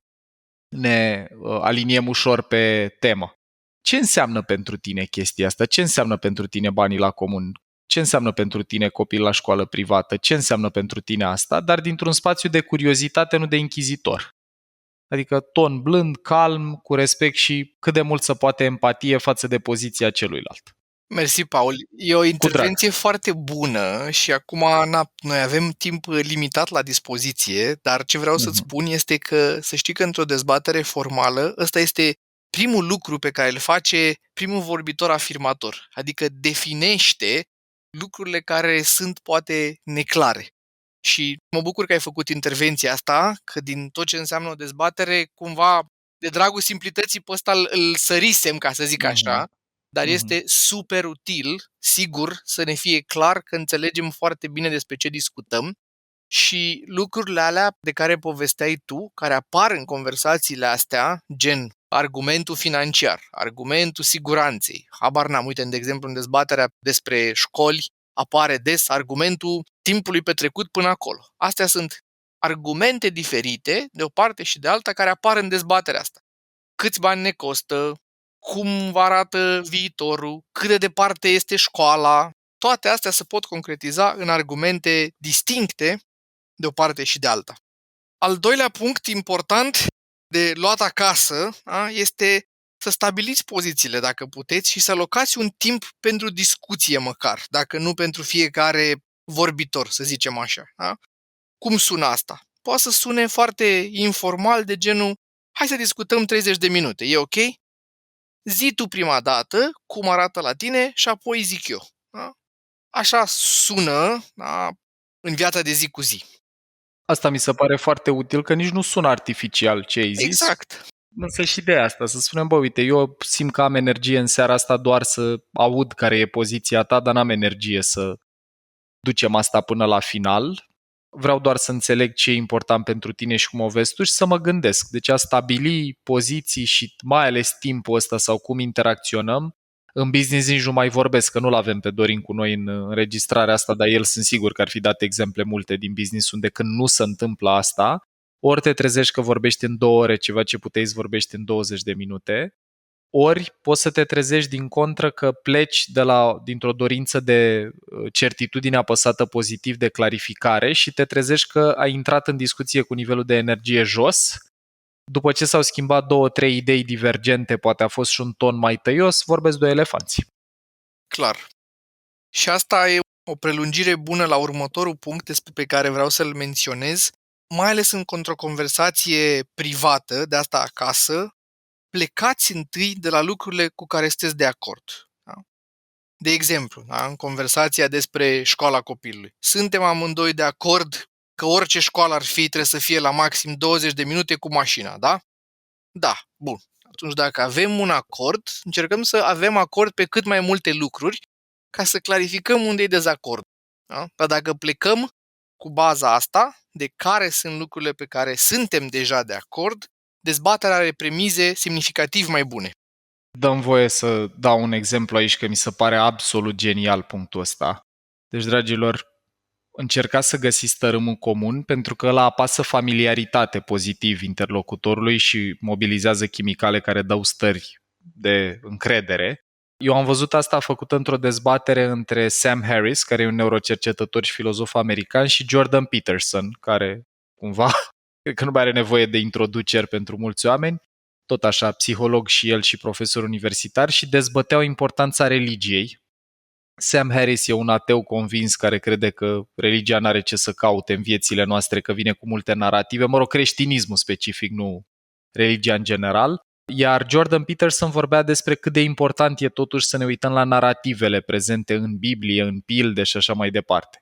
ne aliniem ușor pe temă. Ce înseamnă pentru tine chestia asta? Ce înseamnă pentru tine banii la comun? Ce înseamnă pentru tine copil la școală privată? Ce înseamnă pentru tine asta? Dar dintr-un spațiu de curiozitate, nu de inchizitor. Adică ton blând, calm, cu respect și cât de mult se poate empatie față de poziția celuilalt. Mersi, Paul. E o intervenție foarte bună și acum noi avem timp limitat la dispoziție, dar ce vreau să-ți spun este că să știi că într-o dezbatere formală ăsta este primul lucru pe care îl face primul vorbitor afirmator, adică definește lucrurile care sunt poate neclare. Și mă bucur că ai făcut intervenția asta, că din tot ce înseamnă o dezbatere, cumva, de dragul simplității pe ăsta îl sărisem, ca să zic așa, dar este super util, sigur, să ne fie clar că înțelegem foarte bine despre ce discutăm și lucrurile alea de care povesteai tu, care apar în conversațiile astea, gen argumentul financiar, argumentul siguranței, habar n-am, uite, de exemplu, în dezbaterea despre școli, apare des argumentul timpului petrecut până acolo. Astea sunt argumente diferite, de o parte și de alta, care apar în dezbaterea asta. Câți bani ne costă, cum arată viitorul, cât de departe este școala, toate astea se pot concretiza în argumente distincte de o parte și de alta. Al doilea punct important de luat acasă este să stabiliți pozițiile dacă puteți și să alocați un timp pentru discuție măcar, dacă nu pentru fiecare vorbitor, să zicem așa. Da? Cum sună asta? Poate să sune foarte informal, de genul hai să discutăm 30 de minute, e ok? Zi tu prima dată cum arată la tine și apoi zic eu. Da? Așa sună, da, în viața de zi cu zi. Asta mi se pare foarte util, că nici nu sună artificial ce ai zis. Exact. Însă și de asta, să spunem, bă, uite, eu simt că am energie în seara asta doar să aud care e poziția ta, dar n-am energie să ducem asta până la final. Vreau doar să înțeleg ce e important pentru tine și cum o vezi tu și să mă gândesc. Deci a stabili poziții și mai ales timpul ăsta sau cum interacționăm. În business nici nu mai vorbesc, că nu-l avem pe Dorin cu noi în înregistrarea asta, dar el sunt sigur că ar fi dat exemple multe din business unde când nu se întâmplă asta, ori te trezești că vorbești în 2 ore ceva ce puteai să vorbești în 20 de minute, ori poți să te trezești din contră că pleci dintr-o dorință de certitudine apăsată pozitiv, de clarificare și te trezești că ai intrat în discuție cu nivelul de energie jos. După ce s-au schimbat 2-3 idei divergente, poate a fost și un ton mai tăios, vorbesc 2 elefanți. Clar. Și asta e o prelungire bună la următorul punct despre pe care vreau să-l menționez, mai ales într-o conversație privată, de asta acasă, plecați întâi de la lucrurile cu care sunteți de acord. Da? De exemplu, da? În conversația despre școala copilului. Suntem amândoi de acord că orice școală ar fi, trebuie să fie la maxim 20 de minute cu mașina, da? Da, bun. Atunci dacă avem un acord, încercăm să avem acord pe cât mai multe lucruri ca să clarificăm unde e dezacord. Da? Dar dacă plecăm cu baza asta, de care sunt lucrurile pe care suntem deja de acord, dezbaterea are premize semnificativ mai bune. Dăm voie să dau un exemplu aici, că mi se pare absolut genial punctul ăsta. Deci, dragilor, încercați să găsiți tărâmul comun, pentru că ăla apasă familiaritate pozitiv interlocutorului și mobilizează chimicale care dau stări de încredere. Eu am văzut asta făcută într-o dezbatere între Sam Harris, care e un neurocercetător și filozof american, și Jordan Peterson, care cumva cred că nu mai are nevoie de introduceri pentru mulți oameni, tot așa, psiholog și el și profesor universitar, și dezbăteau importanța religiei. Sam Harris e un ateu convins care crede că religia n-are ce să caute în viețile noastre, că vine cu multe narrative, creștinismul specific, nu religia în general. Iar Jordan Peterson vorbea despre cât de important e totuși să ne uităm la narativele prezente în Biblie, în pilde și așa mai departe.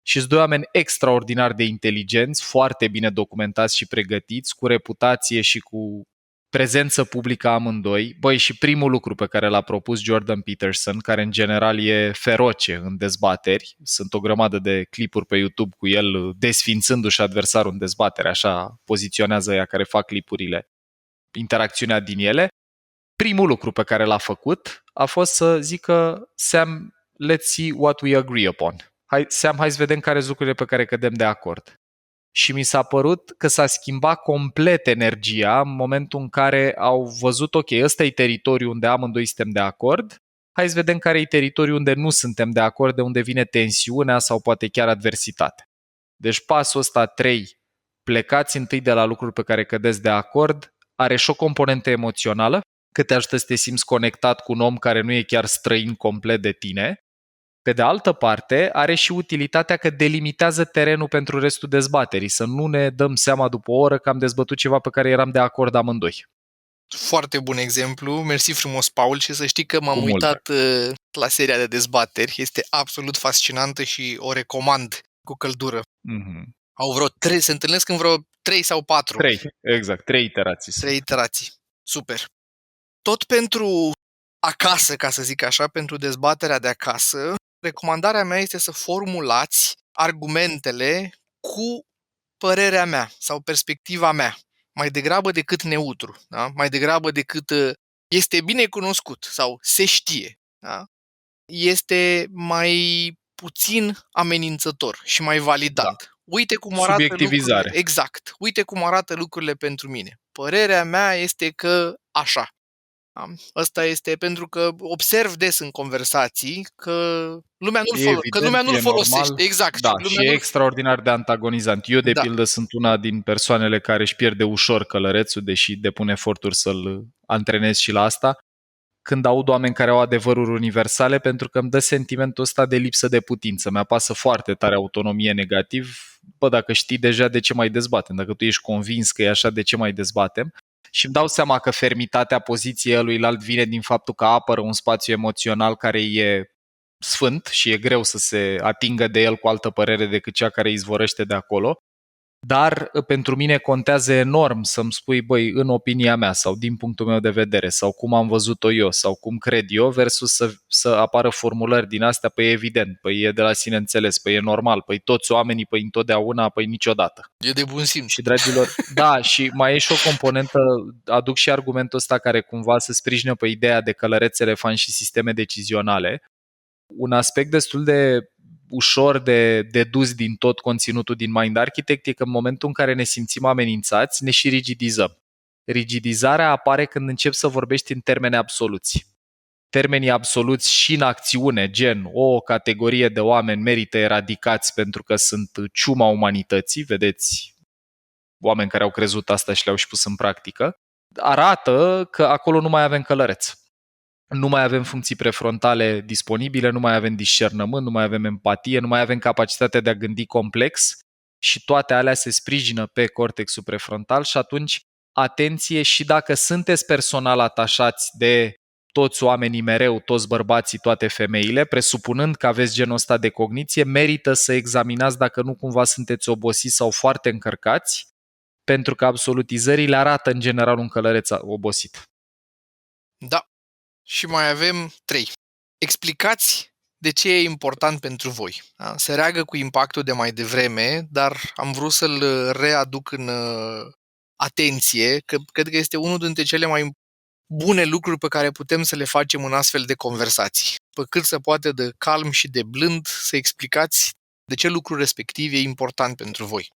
Și sunt doi oameni extraordinar de inteligenți, foarte bine documentați și pregătiți, cu reputație și cu prezență publică amândoi. Băi, și primul lucru pe care l-a propus Jordan Peterson, care în general e feroce în dezbateri, sunt o grămadă de clipuri pe YouTube cu el desfințându-și adversarul în dezbatere, așa poziționează ea care fac clipurile, interacțiunea din ele. Primul lucru pe care l-a făcut a fost să zică: Sam, let's see what we agree upon. Sam, hai să vedem care sunt lucrurile pe care cădem de acord. Și mi s-a părut că s-a schimbat complet energia în momentul în care au văzut, ok, ăsta e teritoriul unde amândoi suntem de acord, hai să vedem care e teritoriul unde nu suntem de acord, de unde vine tensiunea sau poate chiar adversitatea. Deci pasul ăsta 3, plecați întâi de la lucruri pe care cădeți de acord, are și o componentă emoțională, că te ajută să te simți conectat cu un om care nu e chiar străin complet de tine. Pe de altă parte, are și utilitatea că delimitează terenul pentru restul dezbaterii, să nu ne dăm seama după o oră că am dezbătut ceva pe care eram de acord amândoi. Foarte bun exemplu, mersi frumos, Paul, și să știi că m-am Cu mult uitat la seria de dezbateri, este absolut fascinantă și o recomand cu căldură. Mm-hmm. Au vreo 3, se întâlnesc în vreo 3 sau 4. 3, exact, 3 iterații. 3 iterații, super. Tot pentru acasă, ca să zic așa, pentru dezbaterea de acasă, recomandarea mea este să formulați argumentele cu părerea mea sau perspectiva mea, mai degrabă decât neutru, da? Mai degrabă decât este bine cunoscut sau se știe. Da? Este mai puțin amenințător și mai validat. Da. Uite cum arată lucrurile. Exact. Uite cum arată lucrurile pentru mine. Părerea mea este că așa. Da? Asta este pentru că observ des în conversații că lumea nu-l folosește. Normal. Exact. Da, și e extraordinar de antagonizant. Eu, de pildă, sunt una din persoanele care își pierde ușor călărețul, deși depun eforturi să-l antrenez și la asta, când aud oameni care au adevăruri universale, pentru că îmi dă sentimentul ăsta de lipsă de putință. Mi-apasă foarte tare autonomie negativ. Bă, dacă știi deja, de ce mai dezbatem? Dacă tu ești convins că e așa, de ce mai dezbatem? Și îmi dau seama că fermitatea poziției luilalți vine din faptul că apără un spațiu emoțional care e sfânt și e greu să se atingă de el cu altă părere decât cea care izvorăște de acolo. Dar pentru mine contează enorm să-mi spui, băi, în opinia mea sau din punctul meu de vedere sau cum am văzut-o eu sau cum cred eu versus să apară formulări din astea, păi evident, păi e de la sine înțeles, păi e normal, păi toți oamenii, păi întotdeauna, păi niciodată. E de bun simț. Și dragilor, da, și mai e și o componentă, aduc și argumentul ăsta care cumva să sprijină pe ideea de călăreț, elefant și sisteme decizionale. Un aspect destul de ușor de dedus din tot conținutul din Mind Architect e că în momentul în care ne simțim amenințați, ne și rigidizăm. Rigidizarea apare când începi să vorbești în termeni absoluți. Termenii absoluți și în acțiune, gen o categorie de oameni merită eradicați pentru că sunt ciuma umanității, vedeți, oameni care au crezut asta și le-au și pus în practică, arată că acolo nu mai avem călăreț. Nu mai avem funcții prefrontale disponibile, nu mai avem discernământ, nu mai avem empatie, nu mai avem capacitatea de a gândi complex și toate alea se sprijină pe cortexul prefrontal și atunci, atenție, și dacă sunteți personal atașați de toți oamenii mereu, toți bărbații, toate femeile, presupunând că aveți genul ăsta de cogniție, merită să examinați dacă nu cumva sunteți obosiți sau foarte încărcați, pentru că absolutizările arată în general un călăreț obosit. Da. Și mai avem 3. Explicați de ce e important pentru voi. Da? Se leagă cu impactul de mai devreme, dar am vrut să-l readuc în atenție, că cred că este unul dintre cele mai bune lucruri pe care putem să le facem în astfel de conversații. Pe cât se poate de calm și de blând să explicați de ce lucrul respectiv e important pentru voi.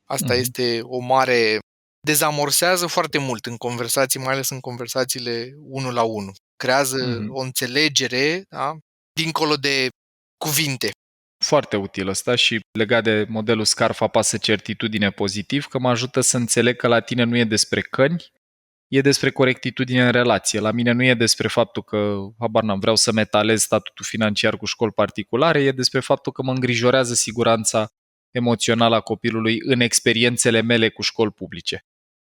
Asta este o mare... Dezamorsează foarte mult în conversații, mai ales în conversațiile 1 la 1. Creează o înțelegere, da? Dincolo de cuvinte. Foarte util ăsta și legat de modelul Scarf apasă certitudine pozitiv, că mă ajută să înțeleg că la tine nu e despre căni, e despre corectitudine în relație. La mine nu e despre faptul că, habar n-am, vreau să metalez statutul financiar cu școli particulare, e despre faptul că mă îngrijorează siguranța emoțională a copilului în experiențele mele cu școli publice.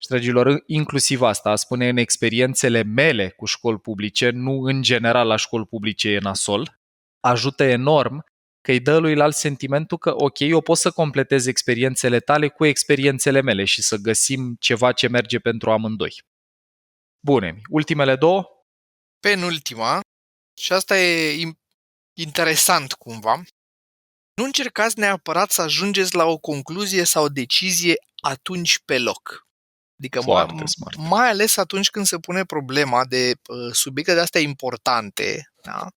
Și, dragilor, inclusiv asta, spune în experiențele mele cu școli publice, nu în general la școli publice e nasol, ajută enorm că îi dă luilalți sentimentul că, ok, eu pot să completez experiențele tale cu experiențele mele și să găsim ceva ce merge pentru amândoi. Bune, ultimele două? Penultima, și asta e interesant cumva, nu încercați neapărat să ajungeți la o concluzie sau o decizie atunci pe loc. Adică Foarte smart. mai ales atunci când se pune problema de subiecte de astea importante, da?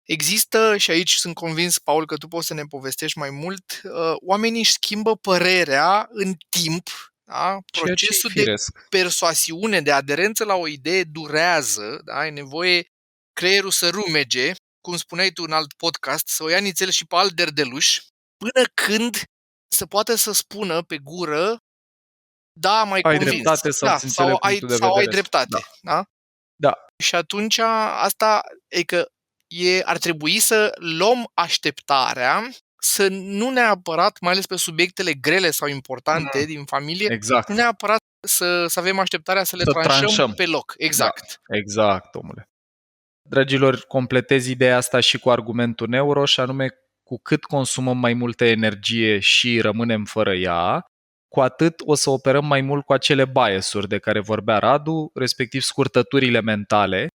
Există, și aici sunt convins, Paul, că tu poți să ne povestești mai mult, oamenii își schimbă părerea în timp, da? Procesul de persoasiune, de aderență la o idee durează, da? Ai nevoie creierul să rumege, cum spuneai tu în alt podcast, să o ia nițel și pe alt derdeluș, până când să poată să spună pe gură, da, mai ai convins. Dreptate sau, da, sau ai dreptate. Da? Da. Și atunci asta e că ar trebui să luăm așteptarea să nu neapărat, mai ales pe subiectele grele sau importante din familie, exact. nu neapărat să avem așteptarea să le tranșăm pe loc. Exact. Da, exact, omule. Dragilor, completez ideea asta și cu argumentul neuro, și anume, cu cât consumăm mai multă energie și rămânem fără ea, cu atât o să operăm mai mult cu acele bias-uri de care vorbea Radu, respectiv scurtăturile mentale,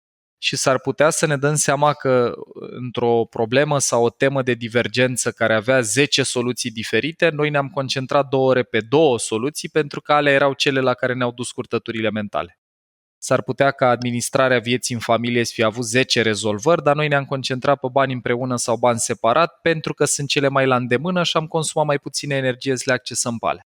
și s-ar putea să ne dăm seama că într-o problemă sau o temă de divergență care avea 10 soluții diferite, noi ne-am concentrat 2 ore pe 2 soluții pentru că alea erau cele la care ne-au dus scurtăturile mentale. S-ar putea ca administrarea vieții în familie să fie avut 10 rezolvări, dar noi ne-am concentrat pe bani împreună sau bani separat pentru că sunt cele mai la îndemână și am consumat mai puțină energie să le accesăm pe alea.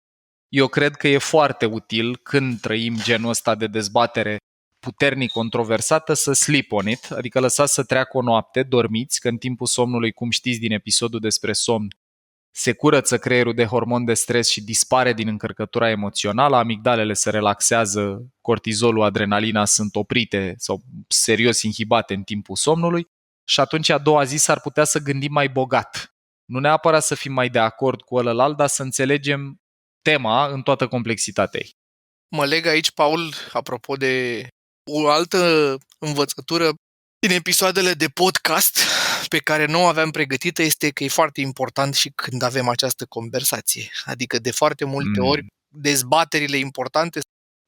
Eu cred că e foarte util când trăim genul ăsta de dezbatere puternic controversată să sleep on it, adică lăsați să treacă o noapte, dormiți, că în timpul somnului, cum știți din episodul despre somn, se curăță creierul de hormon de stres și dispare din încărcătura emoțională, amigdalele se relaxează, cortizolul, adrenalina sunt oprite sau serios inhibate în timpul somnului și atunci a doua zi s-ar putea să gândim mai bogat. Nu neapărat să fim mai de acord cu ălălalt, dar să înțelegem tema în toată complexitatea ei. Mă leg aici, Paul, apropo de o altă învățătură din episoadele de podcast pe care nu o aveam pregătită, este că e foarte important și când avem această conversație. Adică de foarte multe ori dezbaterile importante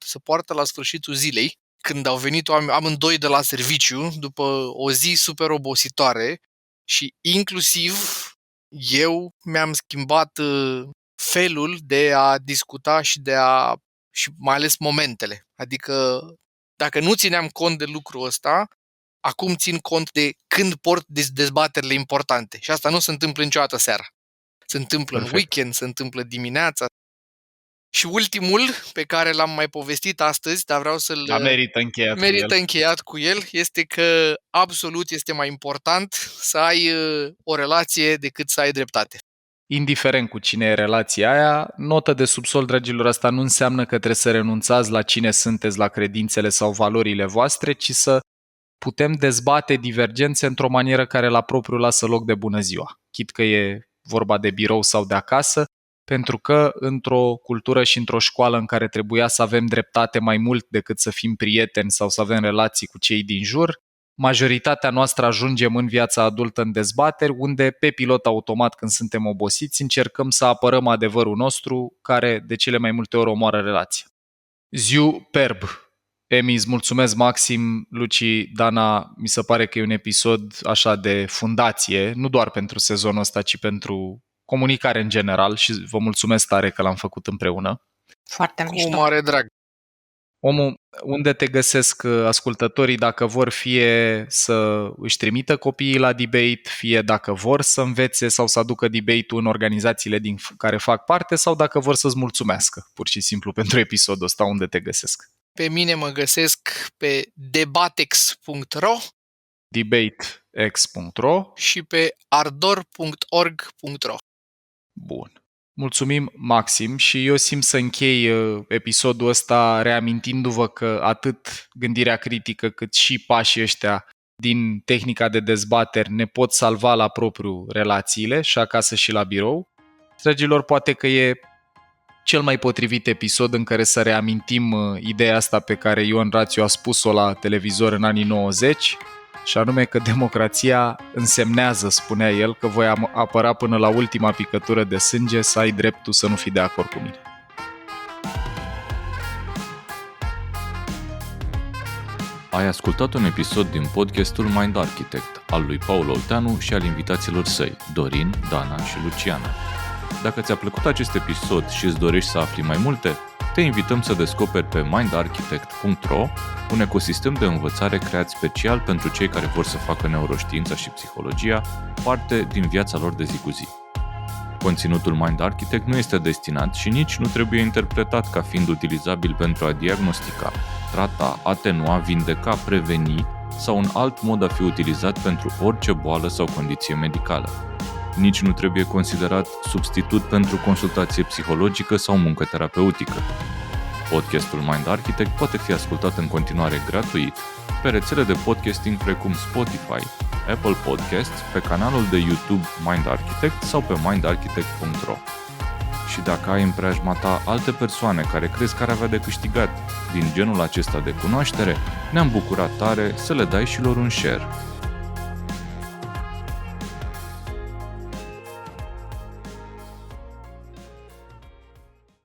se poartă la sfârșitul zilei, când au venit amândoi de la serviciu după o zi super obositoare și inclusiv eu mi-am schimbat felul de a discuta și și mai ales momentele. Adică dacă nu țineam cont de lucrul ăsta, acum țin cont de când port dezbaterile importante. Și asta nu se întâmplă niciodată seara. Se întâmplă în weekend, se întâmplă dimineața. Și ultimul, pe care l-am mai povestit astăzi, dar vreau să-l... Merită încheiat cu el, este că absolut este mai important să ai o relație decât să ai dreptate. Indiferent cu cine e relația aia, notă de subsol, dragilor, asta nu înseamnă că trebuie să renunțați la cine sunteți, la credințele sau valorile voastre, ci să putem dezbate divergențe într-o manieră care la propriu lasă loc de bună ziua. Chit că e vorba de birou sau de acasă, pentru că într-o cultură și într-o școală în care trebuia să avem dreptate mai mult decât să fim prieteni sau să avem relații cu cei din jur, majoritatea noastră ajungem în viața adultă în dezbateri unde pe pilot automat când suntem obosiți încercăm să apărăm adevărul nostru care de cele mai multe ori omoară relația. Ziu perb! Emi, îți mulțumesc maxim, Luci, Dana, mi se pare că e un episod așa de fundație, nu doar pentru sezonul ăsta, ci pentru comunicare în general și vă mulțumesc tare că l-am făcut împreună. Foarte mișto. Cu mare drag. Omul, unde te găsesc ascultătorii dacă vor fie să își trimită copiii la debate, fie dacă vor să învețe sau să aducă debate-ul în organizațiile din care fac parte sau dacă vor să-ți mulțumească, pur și simplu, pentru episodul ăsta, unde te găsesc? Pe mine mă găsesc pe debatex.ro debatex.ro și pe ardor.org.ro. Bun. Mulțumim maxim și eu simt să închei episodul ăsta reamintindu-vă că atât gândirea critică cât și pașii ăștia din tehnica de dezbateri ne pot salva la propriu relațiile și acasă și la birou. Dragilor, poate că e cel mai potrivit episod în care să reamintim ideea asta pe care Ion Rațiu a spus-o la televizor în anii 90, și anume că democrația însemnează, spunea el, că voi apăra până la ultima picătură de sânge să ai dreptul să nu fii de acord cu mine. Ai ascultat un episod din podcastul Mind Architect al lui Paul Olteanu și al invitaților săi, Dorin, Dana și Luciana. Dacă ți-a plăcut acest episod și îți dorești să afli mai multe, te invităm să descoperi pe mindarchitect.ro un ecosistem de învățare creat special pentru cei care vor să facă neuroștiința și psihologia parte din viața lor de zi cu zi. Conținutul Mind Architect nu este destinat și nici nu trebuie interpretat ca fiind utilizabil pentru a diagnostica, trata, atenua, vindeca, preveni sau un alt mod a fi utilizat pentru orice boală sau condiție medicală. Nici nu trebuie considerat substitut pentru consultație psihologică sau muncă terapeutică. Podcastul Mind Architect poate fi ascultat în continuare gratuit pe rețele de podcasting precum Spotify, Apple Podcasts, pe canalul de YouTube Mind Architect sau pe mindarchitect.ro. Și dacă ai în preajma ta alte persoane care crezi că ar avea de câștigat din genul acesta de cunoaștere, ne-am bucurat tare să le dai și lor un share.